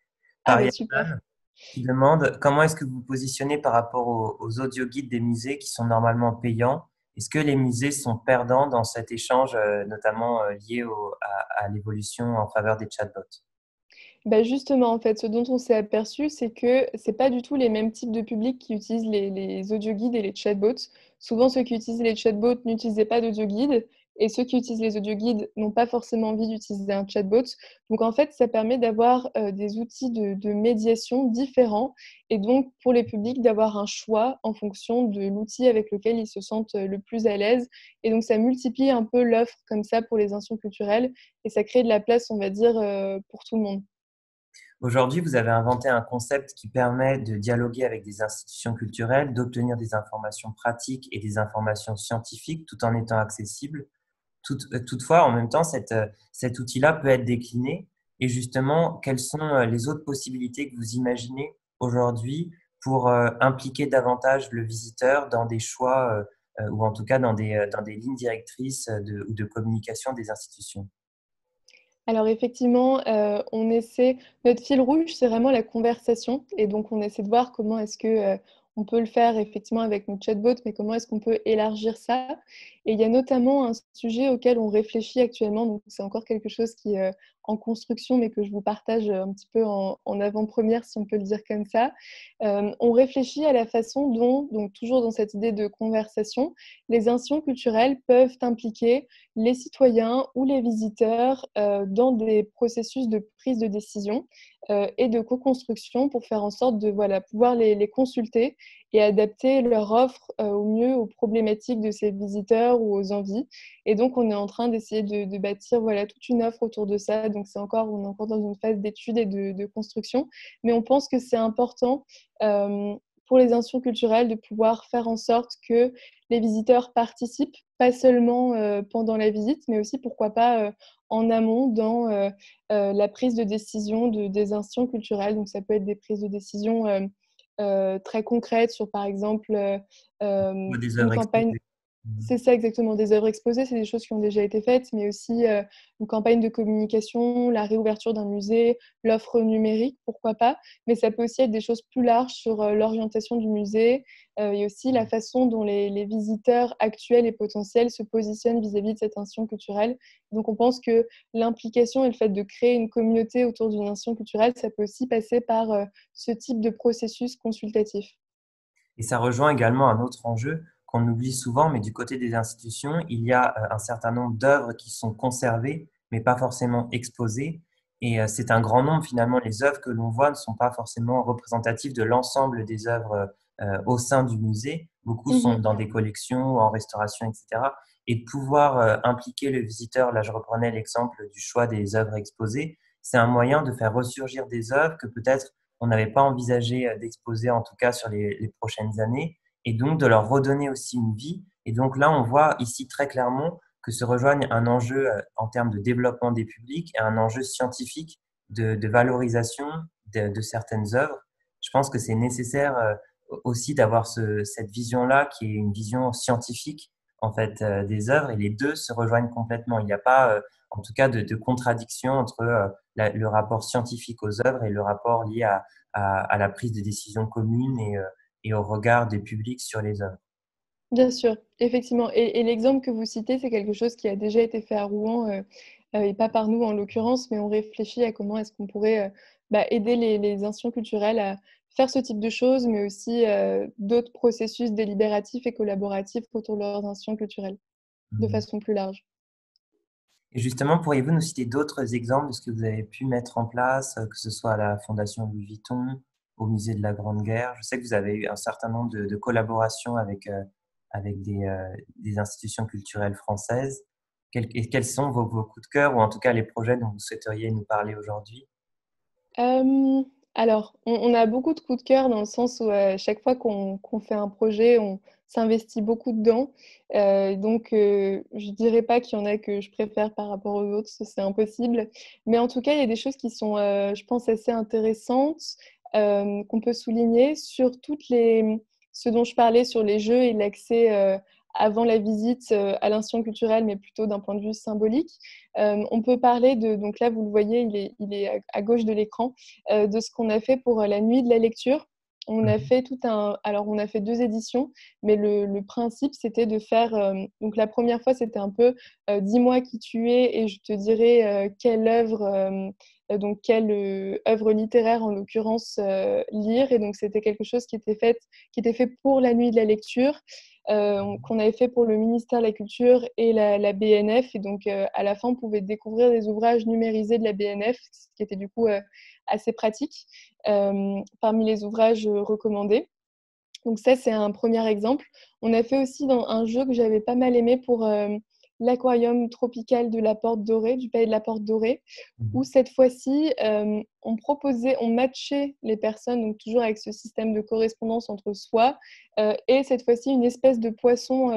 Ah par bah super. Yann, qui demande comment est-ce que vous vous positionnez par rapport aux audioguides des musées qui sont normalement payants? Est-ce que les musées sont perdants dans cet échange, notamment lié à l'évolution en faveur des chatbots? Bah, justement, en fait, ce dont on s'est aperçu, c'est que c'est pas du tout les mêmes types de publics qui utilisent les audioguides et les chatbots. Souvent, ceux qui utilisent les chatbots n'utilisaient pas d'audioguide et ceux qui utilisent les audioguides n'ont pas forcément envie d'utiliser un chatbot. Donc, en fait, ça permet d'avoir des outils de médiation différents et donc pour les publics d'avoir un choix en fonction de l'outil avec lequel ils se sentent le plus à l'aise. Et donc, ça multiplie un peu l'offre comme ça pour les institutions culturelles et ça crée de la place, on va dire, pour tout le monde. Aujourd'hui, vous avez inventé un concept qui permet de dialoguer avec des institutions culturelles, d'obtenir des informations pratiques et des informations scientifiques tout en étant accessible. Toutefois, en même temps, cet outil-là peut être décliné. Et justement, quelles sont les autres possibilités que vous imaginez aujourd'hui pour impliquer davantage le visiteur dans des choix ou en tout cas dans des lignes directrices ou de communication des institutions? Alors effectivement, on essaie notre fil rouge, c'est vraiment la conversation et donc on essaie de voir comment est-ce que, on peut le faire effectivement avec nos chatbots, mais comment est-ce qu'on peut élargir ça? Et il y a notamment un sujet auquel on réfléchit actuellement, donc c'est encore quelque chose qui est, en construction, mais que je vous partage, un petit peu en avant-première, si on peut le dire comme ça. On réfléchit à la façon dont, donc toujours dans cette idée de conversation, les institutions culturelles peuvent impliquer les citoyens ou les visiteurs dans des processus de prise de décision et de co-construction pour faire en sorte de pouvoir les consulter et adapter leur offre au mieux aux problématiques de ces visiteurs ou aux envies. Et donc, on est en train d'essayer de bâtir toute une offre autour de ça. Donc, on est encore dans une phase d'étude et de construction. Mais on pense que c'est important euh, pour les institutions culturelles de pouvoir faire en sorte que les visiteurs participent, pas seulement pendant la visite, mais aussi, pourquoi pas, en amont dans la prise de décision des institutions culturelles. Donc, ça peut être des prises de décision très concrètes sur, par exemple, Ou des une œuvres campagne. exposées. Mhm. C'est ça exactement, des œuvres exposées, c'est des choses qui ont déjà été faites, mais aussi une campagne de communication, la réouverture d'un musée, l'offre numérique, pourquoi pas. Mais ça peut aussi être des choses plus larges sur l'orientation du musée et aussi la façon dont les visiteurs actuels et potentiels se positionnent vis-à-vis de cette institution culturelle. Donc on pense que l'implication et le fait de créer une communauté autour d'une institution culturelle, ça peut aussi passer par ce type de processus consultatif. Et ça rejoint également un autre enjeu qu'on oublie souvent, mais du côté des institutions, il y a un certain nombre d'œuvres qui sont conservées, mais pas forcément exposées. Et c'est un grand nombre, finalement, les œuvres que l'on voit ne sont pas forcément représentatives de l'ensemble des œuvres au sein du musée. Beaucoup sont Mhm. dans des collections, en restauration, etc. Et de pouvoir impliquer le visiteur, là je reprenais l'exemple du choix des œuvres exposées, c'est un moyen de faire ressurgir des œuvres que peut-être on n'avait pas envisagé d'exposer, en tout cas sur les prochaines années, et donc de leur redonner aussi une vie. Et donc là, on voit ici très clairement que se rejoignent un enjeu en termes de développement des publics et un enjeu scientifique de valorisation de certaines œuvres. Je pense que c'est nécessaire aussi d'avoir cette vision-là qui est une vision scientifique en fait des œuvres, et les deux se rejoignent complètement. Il n'y a pas en tout cas de contradiction entre le rapport scientifique aux œuvres et le rapport lié à la prise de décision commune et au regard des publics sur les œuvres. Bien sûr, effectivement. Et l'exemple que vous citez, c'est quelque chose qui a déjà été fait à Rouen, et pas par nous en l'occurrence, mais on réfléchit à comment est-ce qu'on pourrait aider les institutions culturelles à faire ce type de choses, mais aussi d'autres processus délibératifs et collaboratifs autour de leurs institutions culturelles, de Mhm. façon plus large. Et justement, pourriez-vous nous citer d'autres exemples de ce que vous avez pu mettre en place, que ce soit à la Fondation Louis Vuitton, au Musée de la Grande Guerre? Je sais que vous avez eu un certain nombre de collaborations avec des institutions culturelles françaises. Et quels sont vos coups de cœur, ou en tout cas les projets dont vous souhaiteriez nous parler aujourd'hui? Alors, on a beaucoup de coups de cœur dans le sens où chaque fois qu'on fait un projet, on s'investit beaucoup dedans. Donc, je dirais pas qu'il y en a que je préfère par rapport aux autres, ça c'est impossible. Mais en tout cas, il y a des choses qui sont, je pense, assez intéressantes, qu'on peut souligner sur ce dont je parlais sur les jeux et l'accès avant la visite à l'institution culturelle, mais plutôt d'un point de vue symbolique. On peut parler donc là, vous le voyez, il est à gauche de l'écran, de ce qu'on a fait pour la nuit de la lecture. On a fait alors on a fait 2 éditions, mais le principe c'était de faire, donc la première fois c'était un peu, dis-moi qui tu es et je te dirai quelle œuvre, donc quelle œuvre littéraire en l'occurrence lire. Et donc c'était quelque chose qui était fait pour la nuit de la lecture, qu'on avait fait pour le ministère de la Culture et la BNF. Et donc à la fin on pouvait découvrir des ouvrages numérisés de la BNF, ce qui était du coup assez pratique, parmi les ouvrages recommandés. Donc ça, c'est un premier exemple. On a fait aussi un jeu que j'avais pas mal aimé pour l'aquarium tropical de la Porte Dorée, du Palais de la Porte Dorée, où cette fois-ci, on matchait les personnes, donc toujours avec ce système de correspondance entre soi, et cette fois-ci une espèce de poisson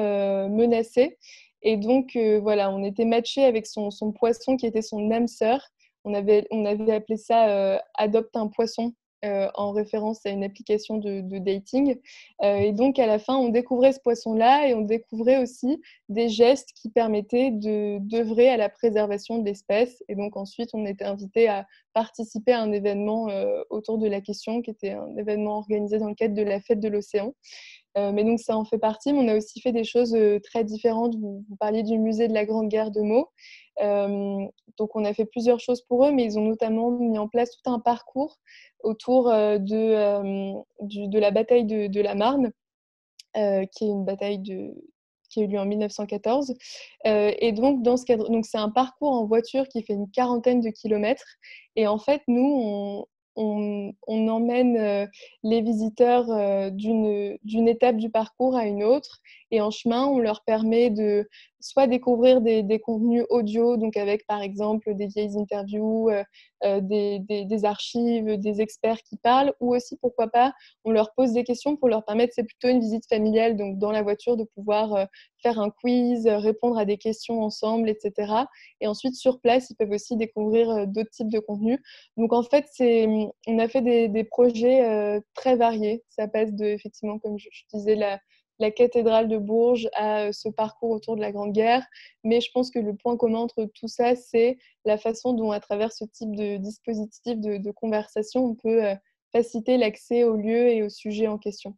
menacé. Et donc, voilà, on était matché avec son poisson qui était son âme sœur. On avait appelé ça Adopte un poisson, en référence à une application de dating. Et donc, à la fin, on découvrait ce poisson-là et on découvrait aussi des gestes qui permettaient d'œuvrer à la préservation de l'espèce. Et donc, ensuite, on était invité à participer à un événement autour de la question, qui était un événement organisé dans le cadre de la Fête de l'Océan. Mais donc, ça en fait partie. Mais on a aussi fait des choses très différentes. Vous parliez du musée de la Grande Guerre de Meaux. Donc, on a fait plusieurs choses pour eux, mais ils ont notamment mis en place tout un parcours autour de la bataille de la Marne, qui est une bataille qui a eu lieu en 1914. Et donc, dans ce cadre, donc c'est un parcours en voiture qui fait une quarantaine de kilomètres. Et en fait, nous, on emmène les visiteurs d'une étape du parcours à une autre. Et en chemin, on leur permet de soit découvrir des contenus audio, donc avec par exemple des vieilles interviews, des archives, des experts qui parlent, ou aussi, pourquoi pas, on leur pose des questions pour leur permettre, c'est plutôt une visite familiale, donc dans la voiture, de pouvoir faire un quiz, répondre à des questions ensemble, etc. Et ensuite, sur place, ils peuvent aussi découvrir d'autres types de contenus. Donc, en fait, on a fait des projets très variés. Ça passe effectivement, comme je disais, la cathédrale de Bourges à ce parcours autour de la Grande Guerre. Mais je pense que le point commun entre tout ça, c'est la façon dont, à travers ce type de dispositif de conversation, on peut faciliter l'accès au lieu et au sujet en question.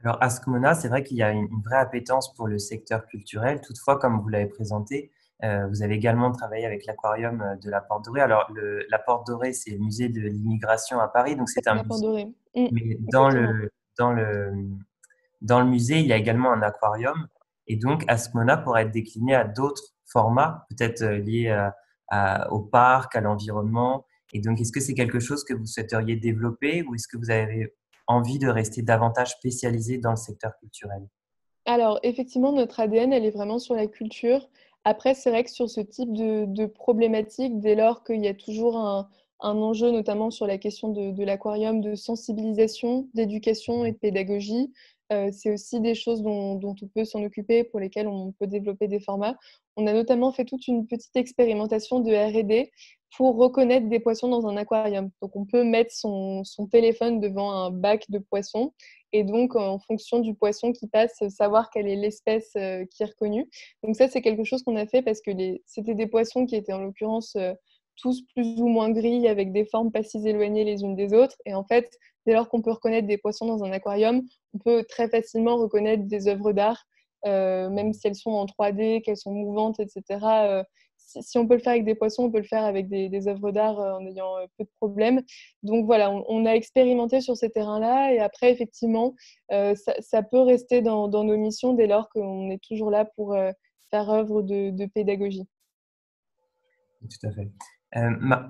Alors, Askmona, c'est vrai qu'il y a une vraie appétence pour le secteur culturel. Toutefois, comme vous l'avez présenté, vous avez également travaillé avec l'aquarium de la Porte Dorée. Alors, la Porte Dorée, c'est le musée de l'immigration à Paris, donc c'est un La Porte musée. Dorée. Mais Exactement. dans le musée, il y a également un aquarium. Et donc, Askmona pourrait être décliné à d'autres formats, peut-être liés au parc, à l'environnement. Et donc, est-ce que c'est quelque chose que vous souhaiteriez développer ou est-ce que vous avez envie de rester davantage spécialisé dans le secteur culturel? Alors, effectivement, notre ADN, elle est vraiment sur la culture. Après, c'est vrai que sur ce type de problématique, dès lors qu'il y a toujours un enjeu, notamment sur la question de l'aquarium, de sensibilisation, d'éducation et de pédagogie, c'est aussi des choses dont on peut s'en occuper, pour lesquelles on peut développer des formats. On a notamment fait toute une petite expérimentation de R&D pour reconnaître des poissons dans un aquarium. Donc, on peut mettre son téléphone devant un bac de poissons et donc, en fonction du poisson qui passe, savoir quelle est l'espèce qui est reconnue. Donc ça, c'est quelque chose qu'on a fait parce que c'était des poissons qui étaient en l'occurrence tous plus ou moins gris, avec des formes pas si éloignées les unes des autres. Et en fait, dès lors qu'on peut reconnaître des poissons dans un aquarium, on peut très facilement reconnaître des œuvres d'art, même si elles sont en 3D, qu'elles sont mouvantes, etc. Si on peut le faire avec des poissons, on peut le faire avec des œuvres d'art en ayant peu de problèmes. Donc voilà, on a expérimenté sur ces terrains-là. Et après, effectivement, ça peut rester dans nos missions dès lors qu'on est toujours là pour faire œuvre de pédagogie. Tout à fait.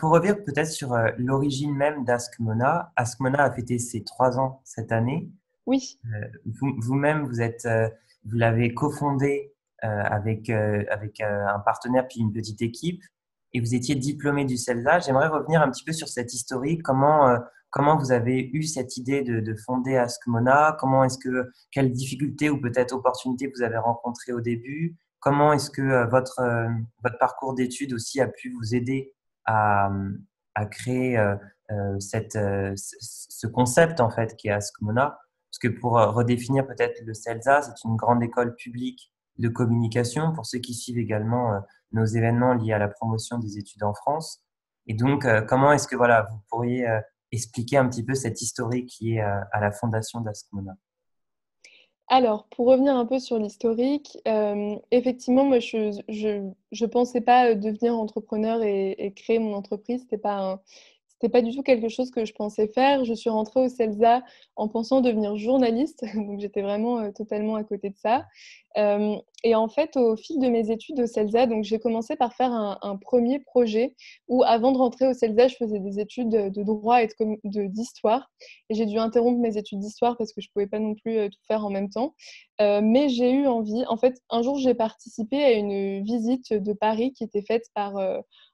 Pour revenir peut-être sur l'origine même d'Askmona, Askmona a fêté ses 3 ans cette année. Oui. Vous-même, vous l'avez cofondé avec un partenaire puis une petite équipe et vous étiez diplômé du CELSA. J'aimerais revenir un petit peu sur cette historique. Comment comment vous avez eu cette idée de fonder Askmona? Quelles difficultés ou peut-être opportunités vous avez rencontrées au début? Comment est-ce que votre parcours d'études aussi a pu vous aider à, à créer ce concept en fait qui est Askmona? Parce que pour redéfinir peut-être le CELSA, c'est une grande école publique de communication pour ceux qui suivent également nos événements liés à la promotion des études en France. Et donc, comment est-ce que voilà, vous pourriez expliquer un petit peu cette historique qui est à la fondation d'Askmona? Alors, pour revenir un peu sur l'historique, effectivement, moi, je pensais pas devenir entrepreneur et créer mon entreprise. C'était pas du tout quelque chose que je pensais faire. Je suis rentrée au CELSA en pensant devenir journaliste, donc j'étais vraiment totalement à côté de ça. Et en fait, au fil de mes études au CELSA, donc j'ai commencé par faire un premier projet où, avant de rentrer au CELSA, je faisais des études de droit et d'histoire. Et j'ai dû interrompre mes études d'histoire parce que je pouvais pas non plus tout faire en même temps. Mais j'ai eu envie. En fait, un jour, j'ai participé à une visite de Paris qui était faite par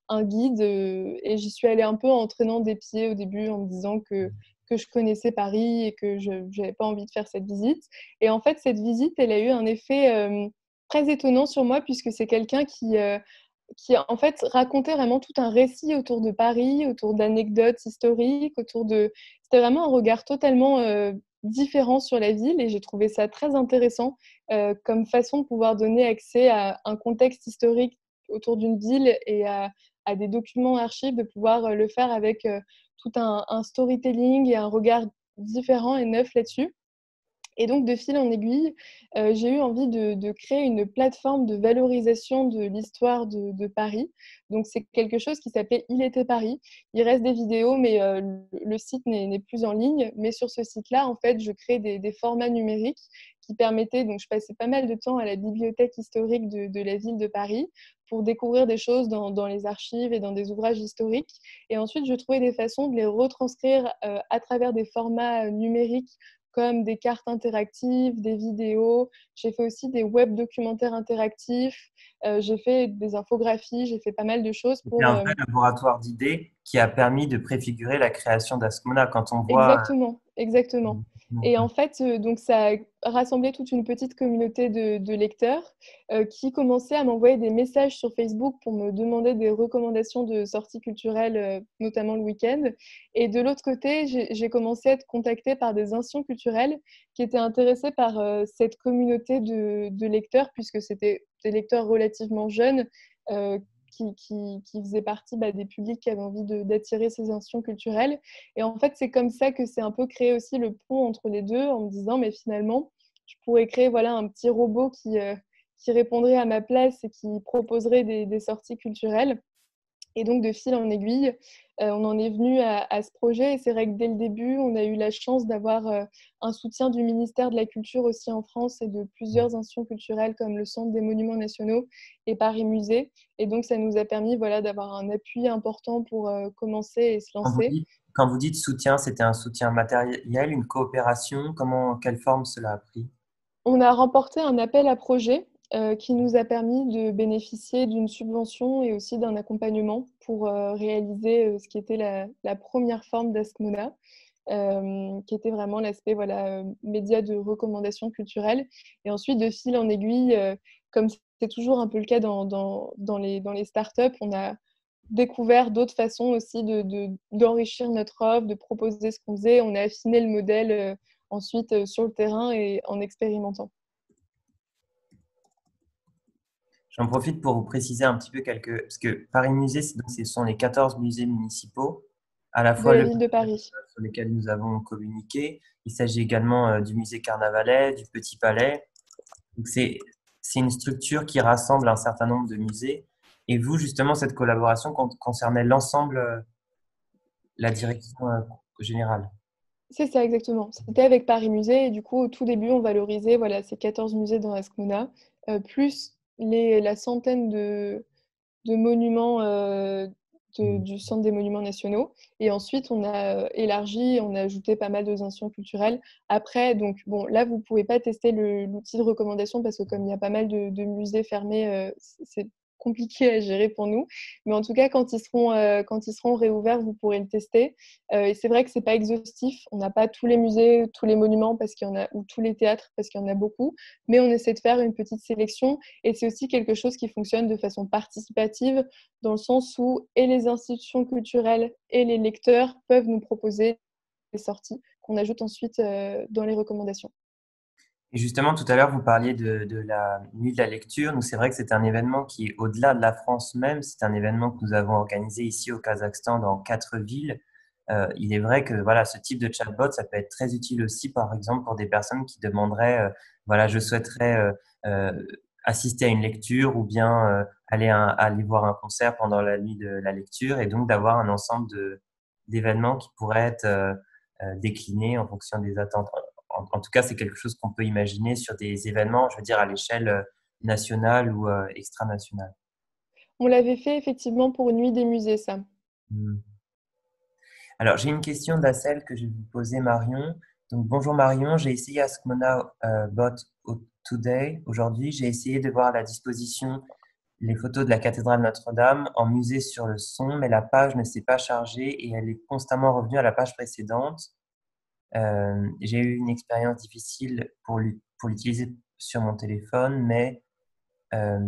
un guide et j'y suis allée un peu en traînant des pieds au début en me disant que je connaissais Paris et que je n'avais pas envie de faire cette visite. Et en fait, cette visite, elle a eu un effet très étonnant sur moi puisque c'est quelqu'un qui en fait racontait vraiment tout un récit autour de Paris, autour d'anecdotes historiques, C'était vraiment un regard totalement différent sur la ville et j'ai trouvé ça très intéressant comme façon de pouvoir donner accès à un contexte historique autour d'une ville et à des documents archives, de pouvoir le faire avec tout un storytelling et un regard différent et neuf là-dessus. Et donc, de fil en aiguille, j'ai eu envie de créer une plateforme de valorisation de l'histoire de Paris. Donc, c'est quelque chose qui s'appelait Il était Paris. Il reste des vidéos, mais le site n'est plus en ligne. Mais sur ce site-là, en fait, je crée des formats numériques qui permettaient… Donc, je passais pas mal de temps à la bibliothèque historique de la ville de Paris pour découvrir des choses dans les archives et dans des ouvrages historiques. Et ensuite, je trouvais des façons de les retranscrire à travers des formats numériques comme des cartes interactives, des vidéos. J'ai fait aussi des web documentaires interactifs. J'ai fait des infographies. J'ai fait pas mal de choses C'était pour… un vrai laboratoire d'idées qui a permis de préfigurer la création d'Askmona. Quand on voit… Exactement, exactement. Et en fait, donc ça a rassemblé toute une petite communauté de lecteurs qui commençaient à m'envoyer des messages sur Facebook pour me demander des recommandations de sorties culturelles, notamment le week-end. Et de l'autre côté, j'ai commencé à être contactée par des institutions culturelles qui étaient intéressés par cette communauté de lecteurs, puisque c'était des lecteurs relativement jeunes euh, qui faisaient partie des publics qui avaient envie d'attirer ces institutions culturelles. Et en fait, c'est comme ça que c'est un peu créé aussi le pont entre les deux, en me disant, mais finalement, je pourrais créer un petit robot qui répondrait à ma place et qui proposerait des sorties culturelles. Et donc, de fil en aiguille, on en est venu à ce projet. Et c'est vrai que dès le début, on a eu la chance d'avoir un soutien du ministère de la Culture aussi en France et de plusieurs institutions culturelles comme le Centre des Monuments Nationaux et Paris Musée. Et donc, ça nous a permis d'avoir un appui important pour commencer et se Quand vous lancer. dites, quand vous dites soutien, c'était un soutien matériel, une coopération? Quelle forme cela a pris? On a remporté un appel à projet qui nous a permis de bénéficier d'une subvention et aussi d'un accompagnement pour réaliser ce qui était la première forme d'Askmona, qui était vraiment l'aspect média de recommandation culturelle. Et ensuite, de fil en aiguille, comme c'est toujours un peu le cas dans les startups, on a découvert d'autres façons aussi d'enrichir notre offre, de proposer ce qu'on faisait. On a affiné le modèle ensuite sur le terrain et en expérimentant. J'en profite pour vous préciser un petit peu parce que Paris Musée, ce sont les 14 musées municipaux, à la De fois la ville de Paris. sur lesquels nous avons communiqué. Il s'agit également du musée Carnavalet, du Petit Palais. Donc c'est une structure qui rassemble un certain nombre de musées. Et vous, justement, cette collaboration concernait l'ensemble, la direction générale. C'est ça, exactement. C'était avec Paris Musée et du coup, au tout début, on valorisait ces 14 musées dans Ascona, plus la centaine de monuments du Centre des Monuments Nationaux. Et ensuite, on a élargi, on a ajouté pas mal de institutions culturelles. Après, donc, bon, là, vous ne pouvez pas tester l'outil de recommandation parce que comme il y a pas mal de musées fermés, c'est compliqué à gérer pour nous. Mais en tout cas, quand ils seront réouverts, vous pourrez le tester. Et c'est vrai que c'est pas exhaustif. On n'a pas tous les musées, tous les monuments parce qu'il y en a, ou tous les théâtres parce qu'il y en a beaucoup. Mais on essaie de faire une petite sélection. Et c'est aussi quelque chose qui fonctionne de façon participative, dans le sens où et les institutions culturelles et les lecteurs peuvent nous proposer des sorties qu'on ajoute ensuite dans les recommandations. Et justement, tout à l'heure, vous parliez de la nuit de la lecture. Nous, c'est vrai que c'est un événement qui est au-delà de la France même. C'est un événement que nous avons organisé ici au Kazakhstan dans 4 villes. Il est vrai que voilà, ce type de chatbot, ça peut être très utile aussi, par exemple, pour des personnes qui demanderaient, voilà, je souhaiterais assister à une lecture ou bien aller voir un concert pendant la nuit de la lecture, et donc d'avoir un ensemble d'événements qui pourraient être déclinés en fonction des attentes. En tout cas, c'est quelque chose qu'on peut imaginer sur des événements, je veux dire, à l'échelle nationale ou extranationale. On l'avait fait effectivement pour Nuit des musées, ça. Hmm. Alors, j'ai une question d'Acel que je vais vous poser, Marion. Donc, bonjour Marion, j'ai essayé Askmona Bot Today. Aujourd'hui, j'ai essayé de voir à la disposition les photos de la cathédrale Notre-Dame en musée sur le son, mais la page ne s'est pas chargée et elle est constamment revenue à la page précédente. J'ai eu une expérience difficile pour l'utiliser sur mon téléphone, mais euh,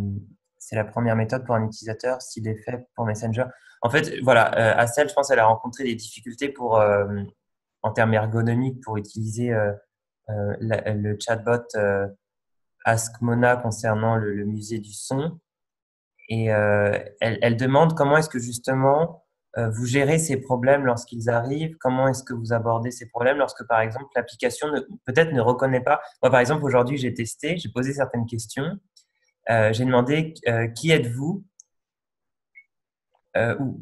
c'est la première méthode pour un utilisateur s'il est fait pour Messenger. En fait, voilà, Assel, je pense, elle a rencontré des difficultés en termes ergonomiques pour utiliser le chatbot Ask Mona concernant le musée du son. Et elle demande comment est-ce que justement vous gérez ces problèmes lorsqu'ils arrivent, comment est-ce que vous abordez ces problèmes lorsque, par exemple, l'application peut-être ne reconnaît pas. Moi, par exemple, aujourd'hui, j'ai testé, j'ai posé certaines questions. J'ai demandé qui êtes-vous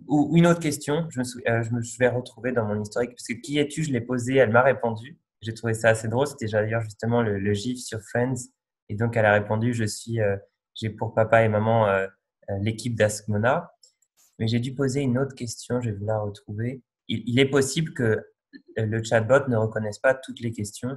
ou une autre question, je vais retrouver dans mon historique, parce que qui es-tu, je l'ai posé, elle m'a répondu. J'ai trouvé ça assez drôle, c'était d'ailleurs justement le GIF sur Friends. Et donc, elle a répondu, j'ai pour papa et maman l'équipe d'Askmona. Mais j'ai dû poser une autre question, je vais vous la retrouver. Il est possible que le chatbot ne reconnaisse pas toutes les questions.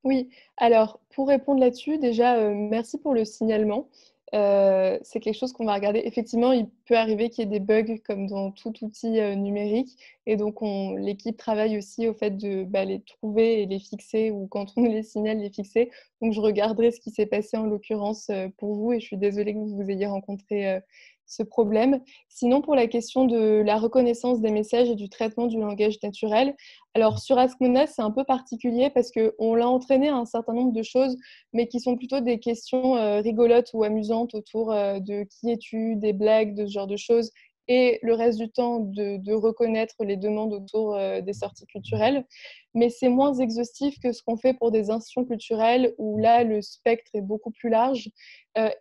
Oui, alors pour répondre là-dessus, déjà, merci pour le signalement. C'est quelque chose qu'on va regarder. Effectivement, il peut arriver qu'il y ait des bugs comme dans tout outil numérique. Et donc, l'équipe travaille aussi au fait de les trouver et les fixer, ou quand on les signale, les fixer. Donc, je regarderai ce qui s'est passé en l'occurrence pour vous, et je suis désolée que vous ayez rencontré ce problème. Sinon, pour la question de la reconnaissance des messages et du traitement du langage naturel, alors sur Askmona, c'est un peu particulier parce qu'on l'a entraîné à un certain nombre de choses, mais qui sont plutôt des questions rigolotes ou amusantes autour de qui es-tu, des blagues, de ce genre de choses, et le reste du temps de reconnaître les demandes autour des sorties culturelles. Mais c'est moins exhaustif que ce qu'on fait pour des institutions culturelles où là, le spectre est beaucoup plus large.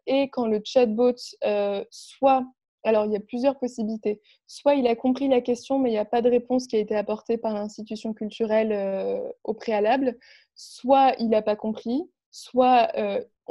Et quand le chatbot, alors il y a plusieurs possibilités. Soit il a compris la question, mais il n'y a pas de réponse qui a été apportée par l'institution culturelle au préalable. Soit il n'a pas compris, soit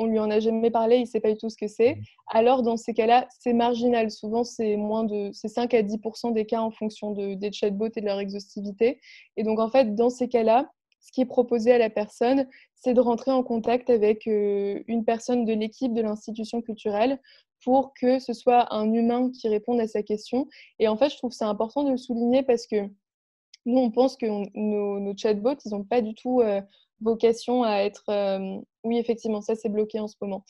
on lui en a jamais parlé, il ne sait pas du tout ce que c'est. Alors dans ces cas-là, c'est marginal. Souvent, c'est 5 à 10% des cas en fonction des chatbots et de leur exhaustivité. Et donc en fait, dans ces cas-là, ce qui est proposé à la personne, c'est de rentrer en contact avec une personne de l'équipe de l'institution culturelle pour que ce soit un humain qui réponde à sa question. Et en fait, je trouve ça important de le souligner parce que nous, on pense que nos chatbots, ils n'ont pas du tout vocation à être... oui, effectivement, ça, c'est bloqué en ce moment.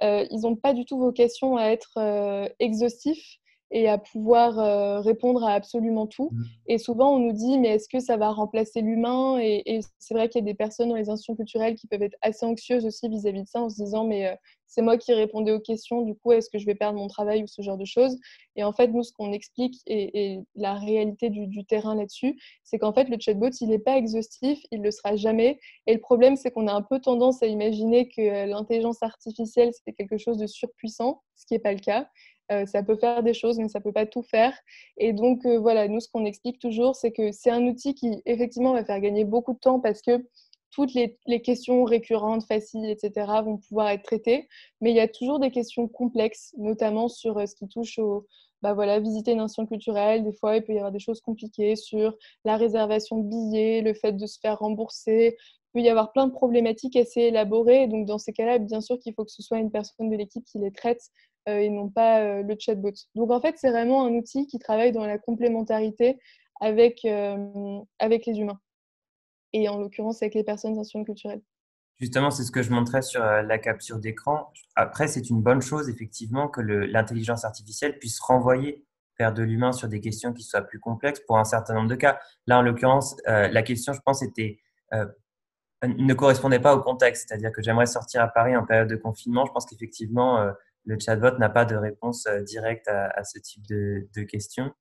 Ils n'ont pas du tout vocation à être exhaustifs et à pouvoir répondre à absolument tout. Et souvent, on nous dit, mais est-ce que ça va remplacer l'humain ? Et c'est vrai qu'il y a des personnes dans les institutions culturelles qui peuvent être assez anxieuses aussi vis-à-vis de ça, en se disant, mais c'est moi qui répondais aux questions, du coup, est-ce que je vais perdre mon travail ou ce genre de choses ? Et en fait, nous, ce qu'on explique et la réalité du terrain là-dessus, c'est qu'en fait, le chatbot, il n'est pas exhaustif, il ne le sera jamais. Et le problème, c'est qu'on a un peu tendance à imaginer que l'intelligence artificielle, c'est quelque chose de surpuissant, ce qui n'est pas le cas. Ça peut faire des choses, mais ça ne peut pas tout faire. Et donc, voilà, nous, ce qu'on explique toujours, c'est que c'est un outil qui, effectivement, va faire gagner beaucoup de temps parce que toutes les questions récurrentes, faciles, etc., vont pouvoir être traitées. Mais il y a toujours des questions complexes, notamment sur ce qui touche visiter une institution culturelle. Des fois, il peut y avoir des choses compliquées sur la réservation de billets, le fait de se faire rembourser. Il peut y avoir plein de problématiques assez élaborées. Donc, dans ces cas-là, bien sûr qu'il faut que ce soit une personne de l'équipe qui les traite et non pas le chatbot. Donc en fait, c'est vraiment un outil qui travaille dans la complémentarité avec les humains et en l'occurrence avec les personnes en situation culturelle. Justement, c'est ce que je montrais sur la capture d'écran. Après, c'est une bonne chose, effectivement, que l'intelligence artificielle puisse renvoyer vers de l'humain sur des questions qui soient plus complexes pour un certain nombre de cas. Là, en l'occurrence, la question, je pense, ne correspondait pas au contexte. C'est-à-dire que j'aimerais sortir à Paris en période de confinement. Je pense qu'effectivement, le chatbot n'a pas de réponse directe à ce type de questions.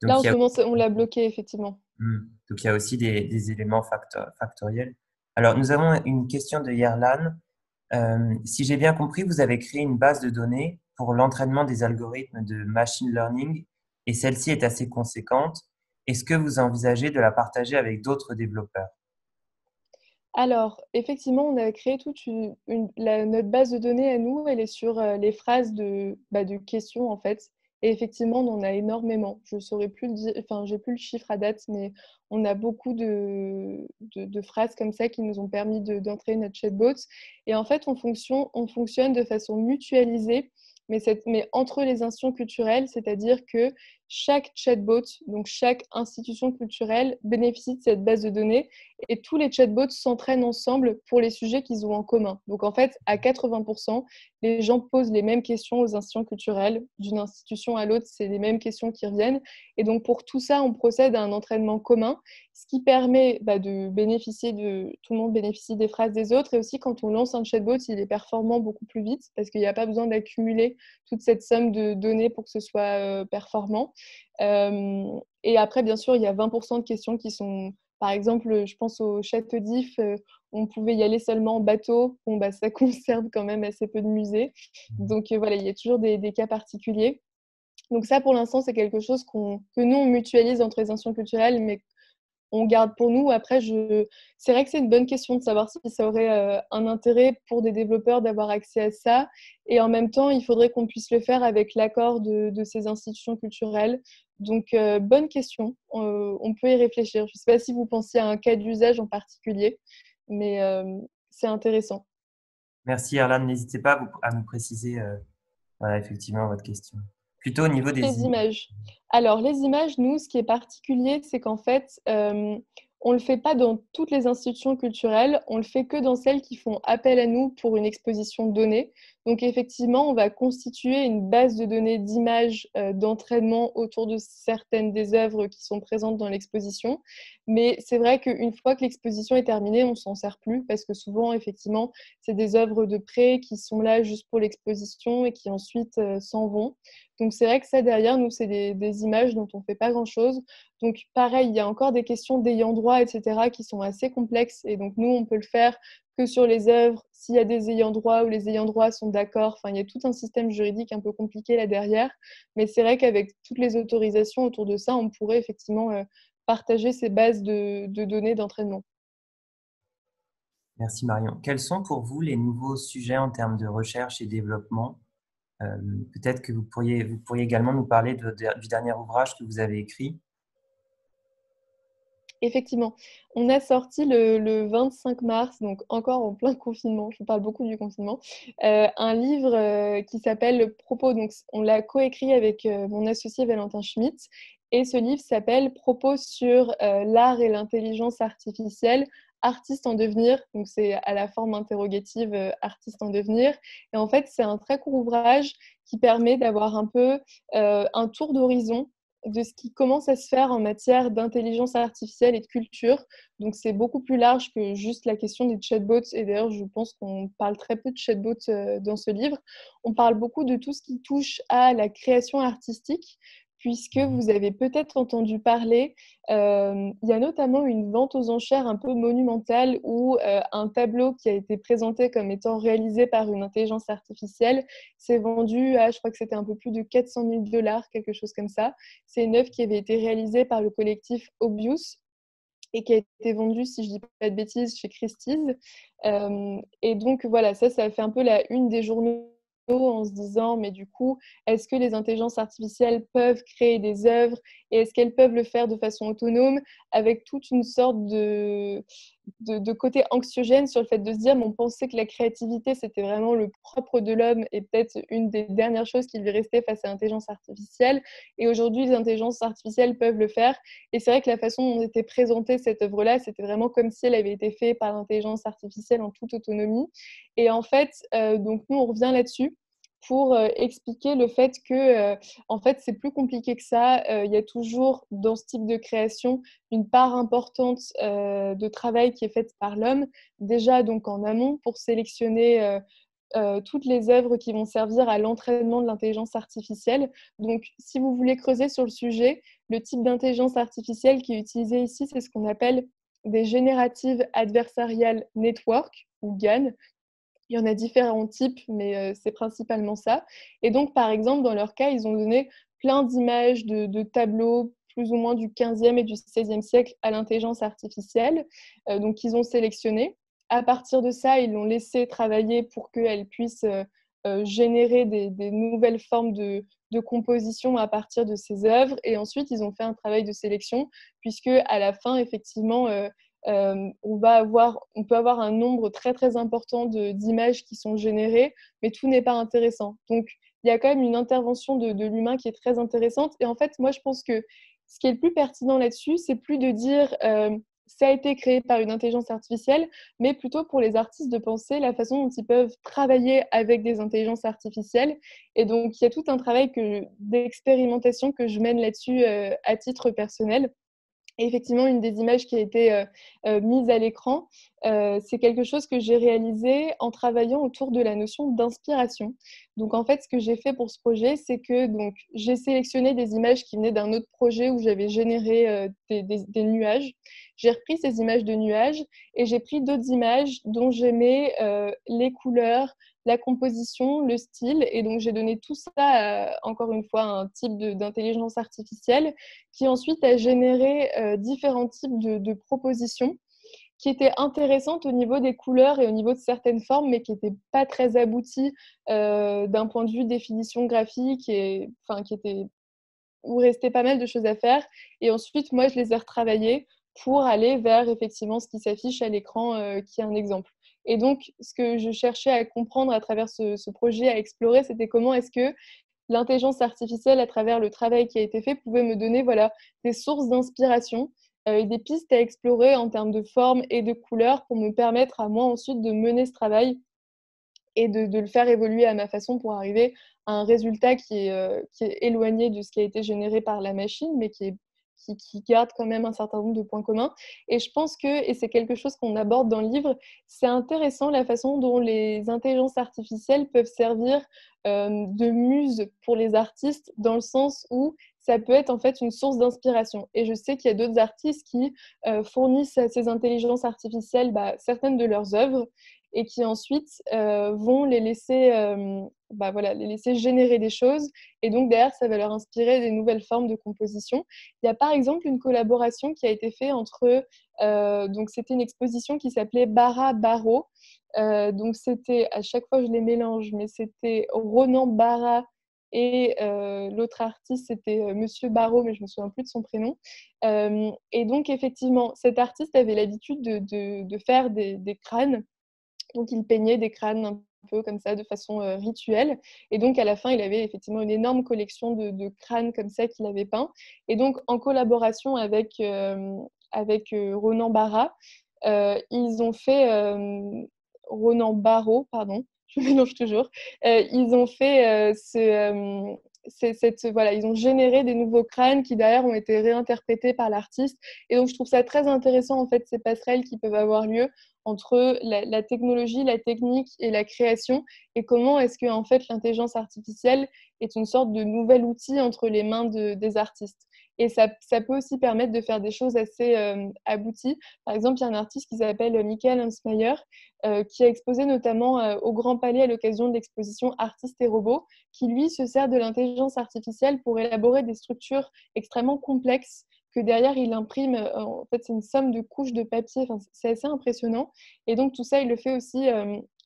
Là, Donc, en ce moment, on l'a bloqué, effectivement. donc, il y a aussi des éléments factoriels. Alors, nous avons une question de Yerlan. Si j'ai bien compris, vous avez créé une base de données pour l'entraînement des algorithmes de machine learning et celle-ci est assez conséquente. Est-ce que vous envisagez de la partager avec d'autres développeurs? Alors, effectivement, on a créé toute notre base de données à nous, elle est sur les phrases de questions, en fait. Et effectivement, on en a énormément. Je saurais plus le dire, enfin, j'ai plus le chiffre à date, mais on a beaucoup de phrases comme ça qui nous ont permis d'entraîner notre chatbot. Et en fait, on fonctionne de façon mutualisée, mais entre les institutions culturelles, c'est-à-dire que chaque chatbot, donc chaque institution culturelle, bénéficie de cette base de données et tous les chatbots s'entraînent ensemble pour les sujets qu'ils ont en commun. Donc en fait, à 80%, les gens posent les mêmes questions aux institutions culturelles. D'une institution à l'autre, c'est les mêmes questions qui reviennent. Et donc pour tout ça, on procède à un entraînement commun, ce qui permet de bénéficier tout le monde bénéficie des phrases des autres. Et aussi, quand on lance un chatbot, il est performant beaucoup plus vite parce qu'il n'y a pas besoin d'accumuler toute cette somme de données pour que ce soit performant. Et après, bien sûr, il y a 20% de questions qui sont... Par exemple, je pense au Château d'If, on pouvait y aller seulement en bateau. Bon, ça concerne quand même assez peu de musées. Donc voilà, il y a toujours des cas particuliers. Donc ça, pour l'instant, c'est quelque chose que nous, on mutualise entre les institutions culturelles, mais on garde pour nous. Après, c'est vrai que c'est une bonne question de savoir si ça aurait un intérêt pour des développeurs d'avoir accès à ça. Et en même temps, il faudrait qu'on puisse le faire avec l'accord de ces institutions culturelles. Donc, bonne question. On peut y réfléchir. Je ne sais pas si vous pensiez à un cas d'usage en particulier, mais c'est intéressant. Merci, Erlan. N'hésitez pas à nous préciser voilà, effectivement votre question. Plutôt au niveau des Les images. Alors, les images, nous, ce qui est particulier, c'est qu'en fait, on ne le fait pas dans toutes les institutions culturelles, on le fait que dans celles qui font appel à nous pour une exposition donnée. Donc, effectivement, on va constituer une base de données d'images d'entraînement autour de certaines des œuvres qui sont présentes dans l'exposition. Mais c'est vrai qu'une fois que l'exposition est terminée, on ne s'en sert plus parce que souvent, effectivement, c'est des œuvres de prêt qui sont là juste pour l'exposition et qui ensuite s'en vont. Donc, c'est vrai que ça, derrière, nous, c'est des images dont on ne fait pas grand-chose. Donc, pareil, il y a encore des questions d'ayant droit, etc., qui sont assez complexes. Et donc, nous, on peut le faire que sur les œuvres, s'il y a des ayants droit ou les ayants droit sont d'accord. Enfin, il y a tout un système juridique un peu compliqué là derrière. Mais c'est vrai qu'avec toutes les autorisations autour de ça, on pourrait effectivement partager ces bases de données d'entraînement. Merci Marion. Quels sont pour vous les nouveaux sujets en termes de recherche et développement? Peut-être que vous pourriez également nous parler du dernier ouvrage que vous avez écrit. Effectivement, on a sorti le 25 mars, donc encore en plein confinement, je vous parle beaucoup du confinement, un livre qui s'appelle Propos. Donc, on l'a coécrit avec mon associé Valentin Schmitt. Et ce livre s'appelle Propos sur l'art et l'intelligence artificielle, artiste en devenir. Donc, c'est à la forme interrogative artiste en devenir. Et en fait, c'est un très court ouvrage qui permet d'avoir un peu un tour d'horizon de ce qui commence à se faire en matière d'intelligence artificielle et de culture. Donc, c'est beaucoup plus large que juste la question des chatbots. Et d'ailleurs, je pense qu'on parle très peu de chatbots dans ce livre. On parle beaucoup de tout ce qui touche à la création artistique, puisque vous avez peut-être entendu parler, il y a notamment une vente aux enchères un peu monumentale où un tableau qui a été présenté comme étant réalisé par une intelligence artificielle s'est vendu à, je crois que c'était un peu plus de 400 000 $, quelque chose comme ça. C'est une œuvre qui avait été réalisée par le collectif Obvious et qui a été vendue, si je ne dis pas de bêtises, chez Christie's. Et donc, voilà, ça a fait un peu la une des journaux en se disant, mais du coup, est-ce que les intelligences artificielles peuvent créer des œuvres et est-ce qu'elles peuvent le faire de façon autonome, avec toute une sorte de côté anxiogène sur le fait de se dire, mais on pensait que la créativité, c'était vraiment le propre de l'homme et peut-être une des dernières choses qui lui restait face à l'intelligence artificielle. Et aujourd'hui, les intelligences artificielles peuvent le faire. Et c'est vrai que la façon dont était présentée cette œuvre-là, c'était vraiment comme si elle avait été faite par l'intelligence artificielle en toute autonomie. Et en fait, donc nous, on revient là-dessus pour expliquer le fait que, en fait, c'est plus compliqué que ça. Il y a toujours, dans ce type de création, une part importante de travail qui est faite par l'homme, déjà donc en amont pour sélectionner toutes les œuvres qui vont servir à l'entraînement de l'intelligence artificielle. Donc, si vous voulez creuser sur le sujet, le type d'intelligence artificielle qui est utilisé ici, c'est ce qu'on appelle des Generative Adversarial Network, ou GAN. Il y en a différents types, mais c'est principalement ça. Et donc, par exemple, dans leur cas, ils ont donné plein d'images de tableaux plus ou moins du 15e et du 16e siècle à l'intelligence artificielle, donc qu'ils ont sélectionné. À partir de ça, ils l'ont laissé travailler pour qu'elle puisse générer des nouvelles formes de composition à partir de ces œuvres. Et ensuite, ils ont fait un travail de sélection, puisque à la fin, effectivement, on peut avoir un nombre très très important d'images qui sont générées, mais tout n'est pas intéressant. Donc, il y a quand même une intervention de l'humain qui est très intéressante. Et en fait, moi, je pense que ce qui est le plus pertinent là-dessus, c'est plus de dire ça a été créé par une intelligence artificielle, mais plutôt pour les artistes de penser la façon dont ils peuvent travailler avec des intelligences artificielles. Et donc, il y a tout un travail d'expérimentation que je mène là-dessus à titre personnel. Et effectivement, une des images qui a été mise à l'écran, c'est quelque chose que j'ai réalisé en travaillant autour de la notion d'inspiration. Donc en fait, ce que j'ai fait pour ce projet, c'est que donc, j'ai sélectionné des images qui venaient d'un autre projet où j'avais généré des nuages. J'ai repris ces images de nuages et j'ai pris d'autres images dont j'aimais les couleurs, la composition, le style. Et donc, j'ai donné tout ça à, encore une fois, un type d'intelligence artificielle qui ensuite a généré différents types de propositions qui étaient intéressantes au niveau des couleurs et au niveau de certaines formes, mais qui n'étaient pas très abouties d'un point de vue définition graphique et enfin, où restait pas mal de choses à faire. Et ensuite, moi, je les ai retravaillées pour aller vers effectivement ce qui s'affiche à l'écran, qui est un exemple. Et donc, ce que je cherchais à comprendre à travers ce projet, à explorer, c'était comment est-ce que l'intelligence artificielle, à travers le travail qui a été fait, pouvait me donner voilà, des sources d'inspiration et des pistes à explorer en termes de forme et de couleur pour me permettre à moi ensuite de mener ce travail et de le faire évoluer à ma façon pour arriver à un résultat qui est éloigné de ce qui a été généré par la machine, mais qui garde quand même un certain nombre de points communs. Et je pense que, et c'est quelque chose qu'on aborde dans le livre, c'est intéressant la façon dont les intelligences artificielles peuvent servir de muse pour les artistes, dans le sens où ça peut être en fait une source d'inspiration. Et je sais qu'il y a d'autres artistes qui fournissent à ces intelligences artificielles certaines de leurs œuvres et qui ensuite vont les laisser générer des choses. Et donc, derrière, ça va leur inspirer des nouvelles formes de composition. Il y a par exemple une collaboration qui a été faite entre... donc, c'était une exposition qui s'appelait Bara Baro. Donc, c'était, à chaque fois je les mélange, mais c'était Ronan Bara et l'autre artiste, c'était Monsieur Barrault, mais je ne me souviens plus de son prénom. Et donc, effectivement, cet artiste avait l'habitude de faire des crânes. Donc, il peignait des crânes un peu comme ça, de façon rituelle. Et donc, à la fin, il avait effectivement une énorme collection de crânes comme ça qu'il avait peints. Et donc, en collaboration avec Ronan Barra, ils ont fait... Ronan Barrault, pardon, je mélange toujours. Ils ont fait voilà, ils ont généré des nouveaux crânes qui derrière ont été réinterprétés par l'artiste. Et donc, je trouve ça très intéressant, en fait, ces passerelles qui peuvent avoir lieu entre la technologie, la technique et la création, et comment est-ce que en fait, l'intelligence artificielle est une sorte de nouvel outil entre les mains des artistes. Et ça peut aussi permettre de faire des choses assez abouties. Par exemple, il y a un artiste qui s'appelle Michael Hansmeyer qui a exposé notamment au Grand Palais à l'occasion de l'exposition Artistes et robots, qui lui se sert de l'intelligence artificielle pour élaborer des structures extrêmement complexes que derrière il imprime. En fait, c'est une somme de couches de papier. Enfin, c'est assez impressionnant. Et donc tout ça, il le fait aussi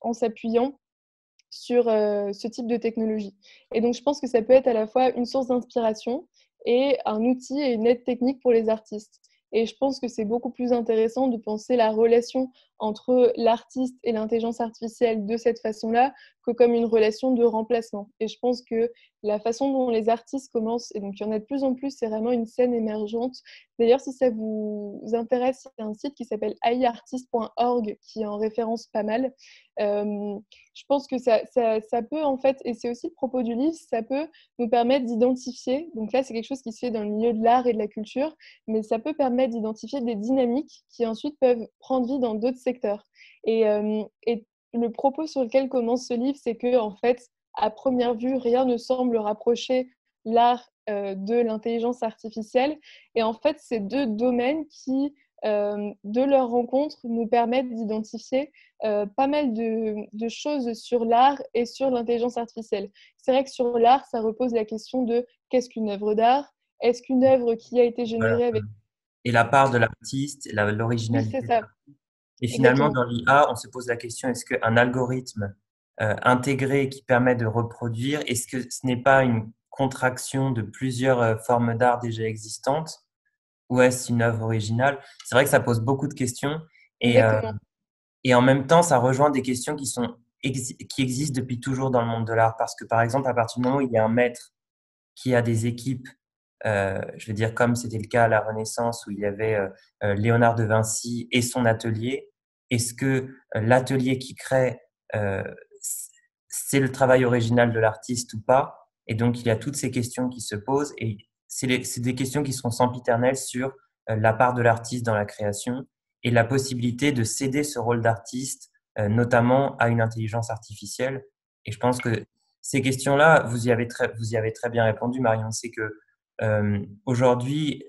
en s'appuyant sur ce type de technologie. Et donc je pense que ça peut être à la fois une source d'inspiration et un outil et une aide technique pour les artistes. Et je pense que c'est beaucoup plus intéressant de penser la relation entre l'artiste et l'intelligence artificielle de cette façon-là que comme une relation de remplacement. Et je pense que la façon dont les artistes commencent, et donc il y en a de plus en plus, c'est vraiment une scène émergente. D'ailleurs, si ça vous intéresse, il y a un site qui s'appelle aiartist.org qui en référence pas mal. Je pense que ça peut en fait, et c'est aussi le propos du livre, ça peut nous permettre d'identifier, donc là c'est quelque chose qui se fait dans le milieu de l'art et de la culture, mais ça peut permettre d'identifier des dynamiques qui ensuite peuvent prendre vie dans d'autres secteurs. Et le propos sur lequel commence ce livre, c'est que en fait, à première vue, rien ne semble rapprocher l'art de l'intelligence artificielle. Et en fait, c'est deux domaines qui, de leur rencontre, nous permettent d'identifier pas mal de choses sur l'art et sur l'intelligence artificielle. C'est vrai que sur l'art, ça repose la question de qu'est-ce qu'une œuvre d'art? Est-ce qu'une œuvre qui a été Voilà. générée avec... Et la part de l'artiste, Oui, l'originalité. c'est ça, Et finalement, exactement. dans l'IA, on se pose la question, est-ce qu'un algorithme intégré qui permet de reproduire, est-ce que ce n'est pas une contraction de plusieurs formes d'art déjà existantes ou est-ce une œuvre originale? C'est vrai que ça pose beaucoup de questions et, euh, Exactement. et en même temps, ça rejoint des questions qui existent depuis toujours dans le monde de l'art. Parce que, par exemple, à partir du moment où il y a un maître qui a des équipes, je veux dire, comme c'était le cas à la Renaissance où il y avait Léonard de Vinci et son atelier, est-ce que l'atelier qui crée, euh, c'est le travail original de l'artiste ou pas? Et donc, il y a toutes ces questions qui se posent et c'est des questions qui seront sempiternelles sur la part de l'artiste dans la création et la possibilité de céder ce rôle d'artiste, notamment à une intelligence artificielle. Et je pense que ces questions-là, vous y avez très bien répondu, Marion. C'est que aujourd'hui,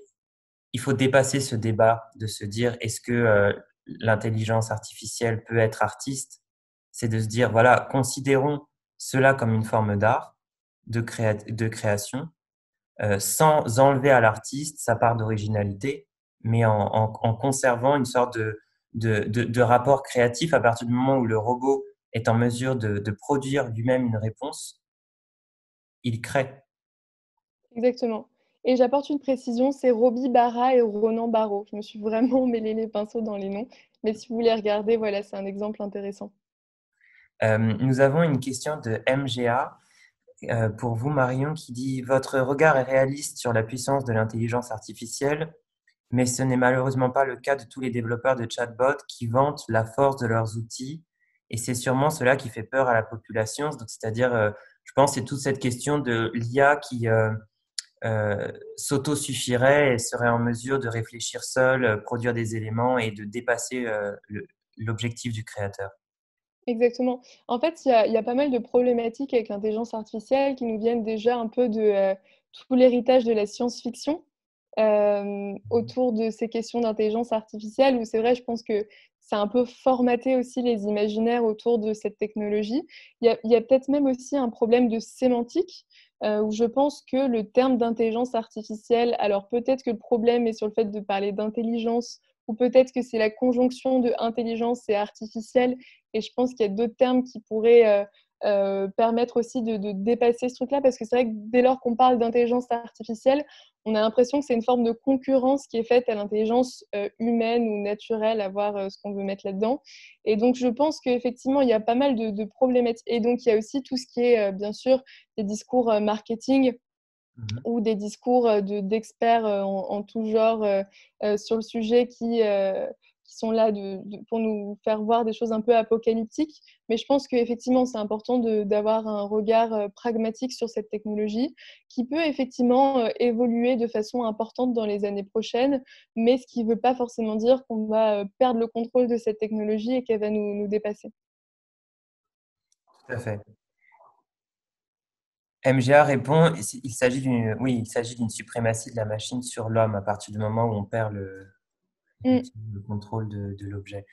il faut dépasser ce débat de se dire est-ce que l'intelligence artificielle peut être artiste? C'est de se dire voilà, considérons cela comme une forme d'art, de création, sans enlever à l'artiste sa part d'originalité, mais en conservant une sorte de rapport créatif à partir du moment où le robot est en mesure de produire lui-même une réponse, il crée. Exactement. Et j'apporte une précision, c'est Roby Barra et Ronan Barreau. Je me suis vraiment mêlé les pinceaux dans les noms. Mais si vous voulez regarder, voilà, c'est un exemple intéressant. Nous avons une question de MGA pour vous, Marion, qui dit: Votre regard est réaliste sur la puissance de l'intelligence artificielle, mais ce n'est malheureusement pas le cas de tous les développeurs de chatbots qui vantent la force de leurs outils. Et c'est sûrement cela qui fait peur à la population. Donc, c'est-à-dire, je pense, c'est toute cette question de l'IA qui s'auto-suffirait et serait en mesure de réfléchir seul, produire des éléments et de dépasser l'objectif du créateur. Exactement. En fait, il y a pas mal de problématiques avec l'intelligence artificielle qui nous viennent déjà un peu de tout l'héritage de la science-fiction autour de ces questions d'intelligence artificielle, où c'est vrai, je pense que ça a un peu formaté aussi les imaginaires autour de cette technologie. Il y a peut-être même aussi un problème de sémantique, où je pense que le terme d'intelligence artificielle, alors peut-être que le problème est sur le fait de parler d'intelligence, ou peut-être que c'est la conjonction de intelligence et artificielle, et je pense qu'il y a d'autres termes qui pourraient permettre aussi de dépasser ce truc-là, parce que c'est vrai que dès lors qu'on parle d'intelligence artificielle, on a l'impression que c'est une forme de concurrence qui est faite à l'intelligence humaine ou naturelle, à voir ce qu'on veut mettre là-dedans. Et donc, je pense qu'effectivement, il y a pas mal de problématiques. Et donc, il y a aussi tout ce qui est, bien sûr, des discours marketing Mhm. ou des discours d'experts en tout genre sur le sujet qui sont là pour nous faire voir des choses un peu apocalyptiques. Mais je pense qu'effectivement, c'est important d'avoir un regard pragmatique sur cette technologie qui peut effectivement évoluer de façon importante dans les années prochaines, mais ce qui ne veut pas forcément dire qu'on va perdre le contrôle de cette technologie et qu'elle va nous dépasser. Tout à fait. MGA répond, oui, il s'agit d'une suprématie de la machine sur l'homme à partir du moment où on perd Mm. effectivement, le contrôle de l'objet.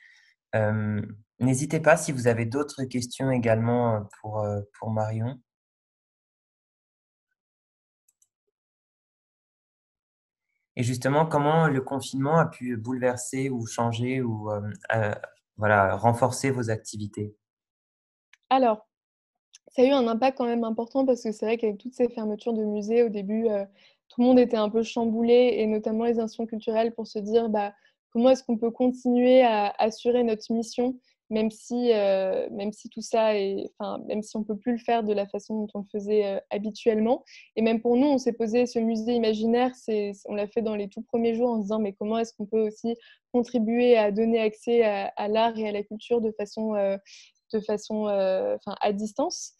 Euh, N'hésitez pas si vous avez d'autres questions également pour Marion. Et justement, comment le confinement a pu bouleverser ou changer ou voilà, renforcer vos activités? Alors, ça a eu un impact quand même important parce que c'est vrai qu'avec toutes ces fermetures de musées au début, tout le monde était un peu chamboulé, et notamment les institutions culturelles, pour se dire comment est-ce qu'on peut continuer à assurer notre mission, même si tout ça même si on peut plus le faire de la façon dont on le faisait habituellement. Et même pour nous, on s'est posé ce musée imaginaire, on l'a fait dans les tout premiers jours en se disant mais comment est-ce qu'on peut aussi contribuer à donner accès à l'art et à la culture à distance.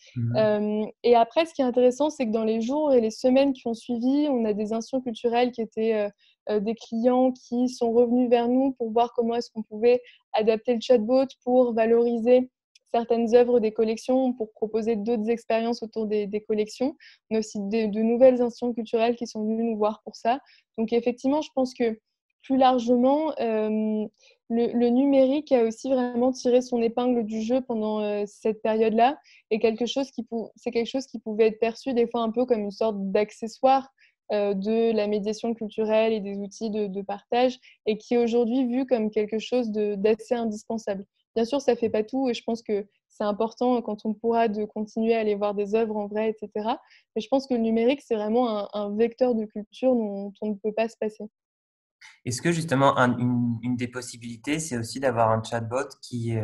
Et après, ce qui est intéressant, c'est que dans les jours et les semaines qui ont suivi, on a des institutions culturelles qui étaient des clients qui sont revenus vers nous pour voir comment est-ce qu'on pouvait adapter le chatbot pour valoriser certaines œuvres des collections, pour proposer d'autres expériences autour des collections. On a aussi de nouvelles institutions culturelles qui sont venues nous voir pour ça. Donc effectivement, je pense que plus largement, le numérique a aussi vraiment tiré son épingle du jeu pendant cette période-là, et c'est quelque chose qui pouvait être perçu des fois un peu comme une sorte d'accessoire de la médiation culturelle et des outils de partage, et qui est aujourd'hui vu comme quelque chose d'assez indispensable. Bien sûr, ça ne fait pas tout, et je pense que c'est important quand on pourra de continuer à aller voir des œuvres en vrai, etc. Mais je pense que le numérique, c'est vraiment un vecteur de culture dont on ne peut pas se passer. Est-ce que justement, une des possibilités, c'est aussi d'avoir un chatbot qui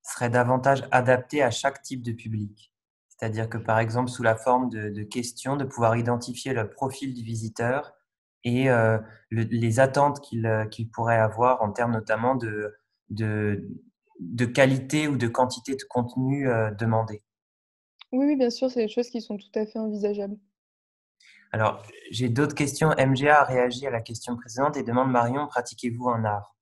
serait davantage adapté à chaque type de public? C'est-à-dire que, par exemple, sous la forme de questions, de pouvoir identifier le profil du visiteur et les attentes qu'il pourrait avoir en termes notamment de, de qualité ou de quantité de contenu demandé. Oui, oui, bien sûr, c'est des choses qui sont tout à fait envisageables. Alors, j'ai d'autres questions. MGA a réagi à la question précédente et demande: Marion, pratiquez-vous un art?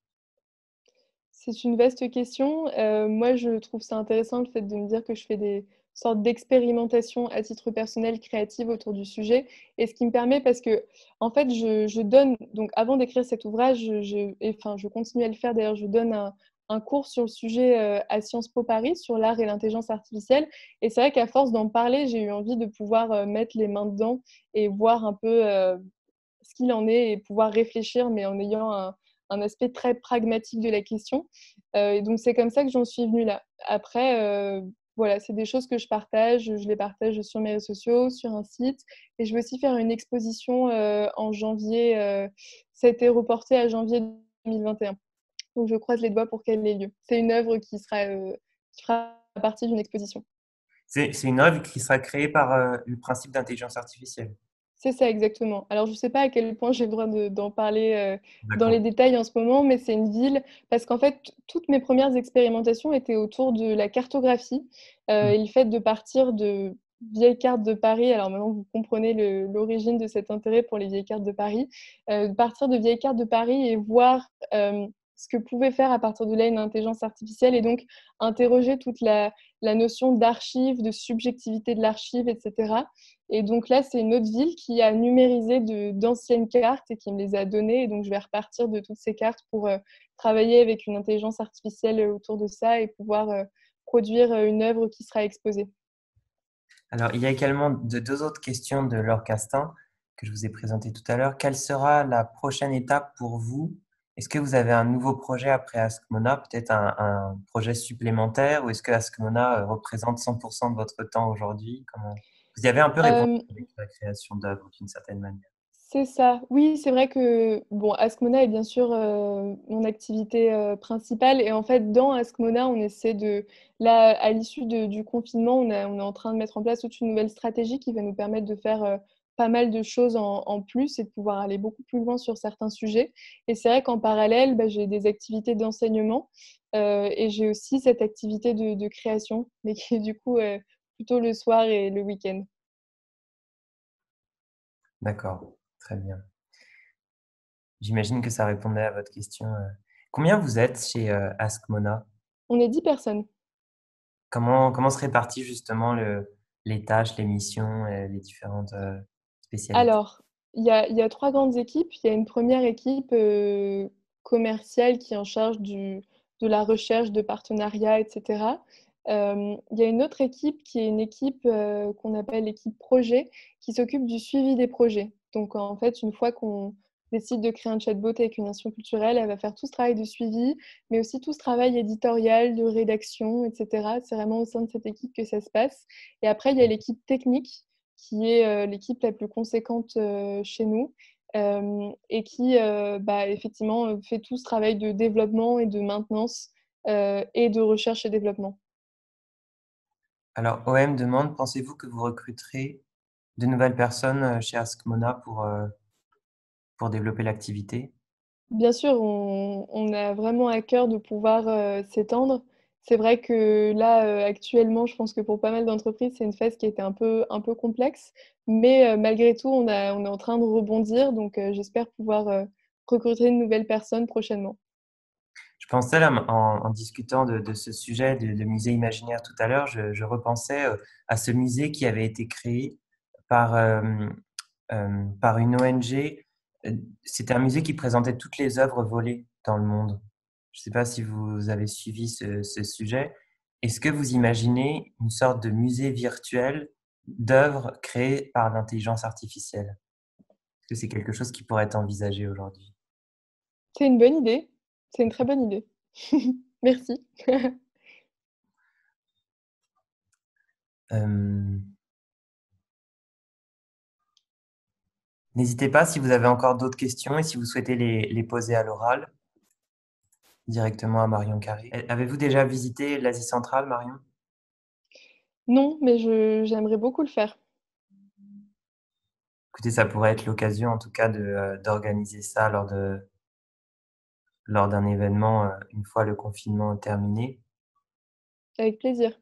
C'est une vaste question. Moi, je trouve ça intéressant, le fait de me dire que je fais des sortes d'expérimentations à titre personnel, créative autour du sujet. Et ce qui me permet, parce que, en fait, je donne, donc avant d'écrire cet ouvrage, je continue à le faire d'ailleurs, je donne un cours sur le sujet à Sciences Po Paris, sur l'art et l'intelligence artificielle. Et c'est vrai qu'à force d'en parler, j'ai eu envie de pouvoir mettre les mains dedans et voir un peu ce qu'il en est, et pouvoir réfléchir, mais en ayant un aspect très pragmatique de la question. Et donc, c'est comme ça que j'en suis venue là. Après, voilà, c'est des choses que je partage. Je les partage sur mes réseaux sociaux, sur un site. Et je vais aussi faire une exposition en janvier. Ça a été reporté à janvier 2021. Donc, je croise les doigts pour qu'elle ait lieu. C'est une œuvre qui fera partie d'une exposition. C'est une œuvre qui sera créée par le principe d'intelligence artificielle. C'est ça, exactement. Alors, je ne sais pas à quel point j'ai le droit d'en parler dans les D'accord. détails en ce moment, mais c'est une ville, parce qu'en fait, toutes mes premières expérimentations étaient autour de la cartographie et le fait de partir de vieilles cartes de Paris. Alors maintenant, vous comprenez l'origine de cet intérêt pour les vieilles cartes de Paris. De partir de vieilles cartes de Paris et voir ce que pouvait faire à partir de là une intelligence artificielle, et donc interroger toute la notion d'archive, de subjectivité de l'archive, etc. Et donc là, c'est une autre ville qui a numérisé d'anciennes cartes et qui me les a données. Et donc, je vais repartir de toutes ces cartes pour travailler avec une intelligence artificielle autour de ça et pouvoir produire une œuvre qui sera exposée. Alors, il y a également deux autres questions de Laure Castin que je vous ai présentées tout à l'heure. Quelle sera la prochaine étape pour vous? Est-ce que vous avez un nouveau projet après Askmona, peut-être un projet supplémentaire, ou est-ce que Askmona représente 100% de votre temps aujourd'hui? Vous y avez un peu répondu Euh, avec la création d'œuvres d'une certaine manière. C'est ça. Oui, c'est vrai que bon, Askmona est bien sûr mon activité principale. Et en fait, dans Askmona, on essaie là, à l'issue du confinement, on est en train de mettre en place toute une nouvelle stratégie qui va nous permettre de faire pas mal de choses en plus et de pouvoir aller beaucoup plus loin sur certains sujets. Et c'est vrai qu'en parallèle, j'ai des activités d'enseignement et j'ai aussi cette activité de création, mais qui est du coup plutôt le soir et le week-end. D'accord, très bien. J'imagine que ça répondait à votre question. Combien vous êtes chez Askmona? On est 10 personnes. Comment se répartit justement les tâches, les missions et les différentes spécialités? Alors, il y a 3 grandes équipes. Il y a une première équipe commerciale qui est en charge de la recherche de partenariats, etc. Il y a une autre équipe qui est une équipe qu'on appelle l'équipe projet, qui s'occupe du suivi des projets. Donc, en fait, une fois qu'on décide de créer un chatbot avec une institution culturelle, elle va faire tout ce travail de suivi, mais aussi tout ce travail éditorial, de rédaction, etc. C'est vraiment au sein de cette équipe que ça se passe. Et après, il y a l'équipe technique qui est l'équipe la plus conséquente chez nous et qui effectivement fait tout ce travail de développement et de maintenance et de recherche et développement. Alors, OM demande, pensez-vous que vous recruterez de nouvelles personnes chez Ask Mona pour développer l'activité? Bien sûr, on a vraiment à cœur de pouvoir s'étendre. C'est vrai que là, actuellement, je pense que pour pas mal d'entreprises, c'est une phase qui a été un peu complexe, mais malgré tout, on est en train de rebondir, donc j'espère pouvoir recruter de nouvelles personnes prochainement. Je pensais là, en discutant de ce sujet de musée imaginaire tout à l'heure, je repensais à ce musée qui avait été créé par, par une ONG. C'était un musée qui présentait toutes les œuvres volées dans le monde. Je ne sais pas si vous avez suivi ce sujet. Est-ce que vous imaginez une sorte de musée virtuel d'œuvres créées par l'intelligence artificielle? Est-ce que c'est quelque chose qui pourrait être envisagé aujourd'hui? C'est une bonne idée, c'est une très bonne idée. Merci. Euh, N'hésitez pas si vous avez encore d'autres questions et si vous souhaitez les poser à l'oral directement à Marion Carré. Avez-vous déjà visité l'Asie centrale, Marion? Non, mais j'aimerais beaucoup le faire. Écoutez, ça pourrait être l'occasion en tout cas d'organiser ça lors d'un événement une fois le confinement terminé. Avec plaisir.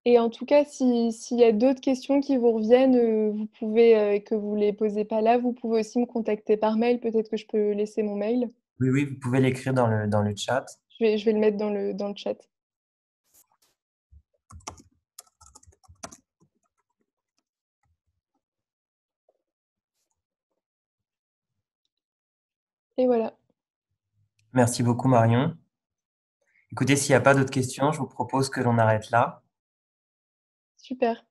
Et en tout cas, s'il y a d'autres questions qui vous reviennent, vous pouvez, et que vous les posez pas là, vous pouvez aussi me contacter par mail. Peut-être que je peux laisser mon mail. Oui, oui, vous pouvez l'écrire dans le chat. Je vais le mettre dans le chat. Et voilà. Merci beaucoup, Marion. Écoutez, s'il n'y a pas d'autres questions, je vous propose que l'on arrête là. Super.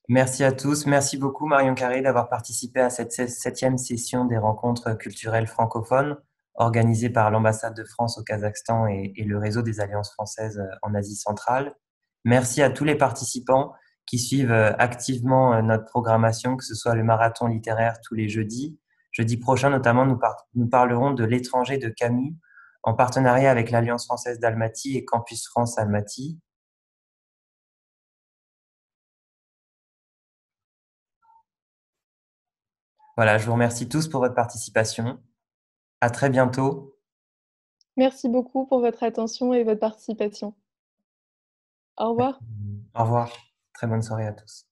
Merci à tous. Merci beaucoup, Marion Carré, d'avoir participé à cette septième session des rencontres culturelles francophones organisées par l'ambassade de France au Kazakhstan et le réseau des alliances françaises en Asie centrale. Merci à tous les participants qui suivent activement notre programmation, que ce soit le marathon littéraire tous les jeudis. Jeudi prochain, notamment, nous parlerons de L'étranger de Camus en partenariat avec l'Alliance française d'Almaty et Campus France Almaty. Voilà, je vous remercie tous pour votre participation. À très bientôt. Merci beaucoup pour votre attention et votre participation. Au revoir. Au revoir. Très bonne soirée à tous.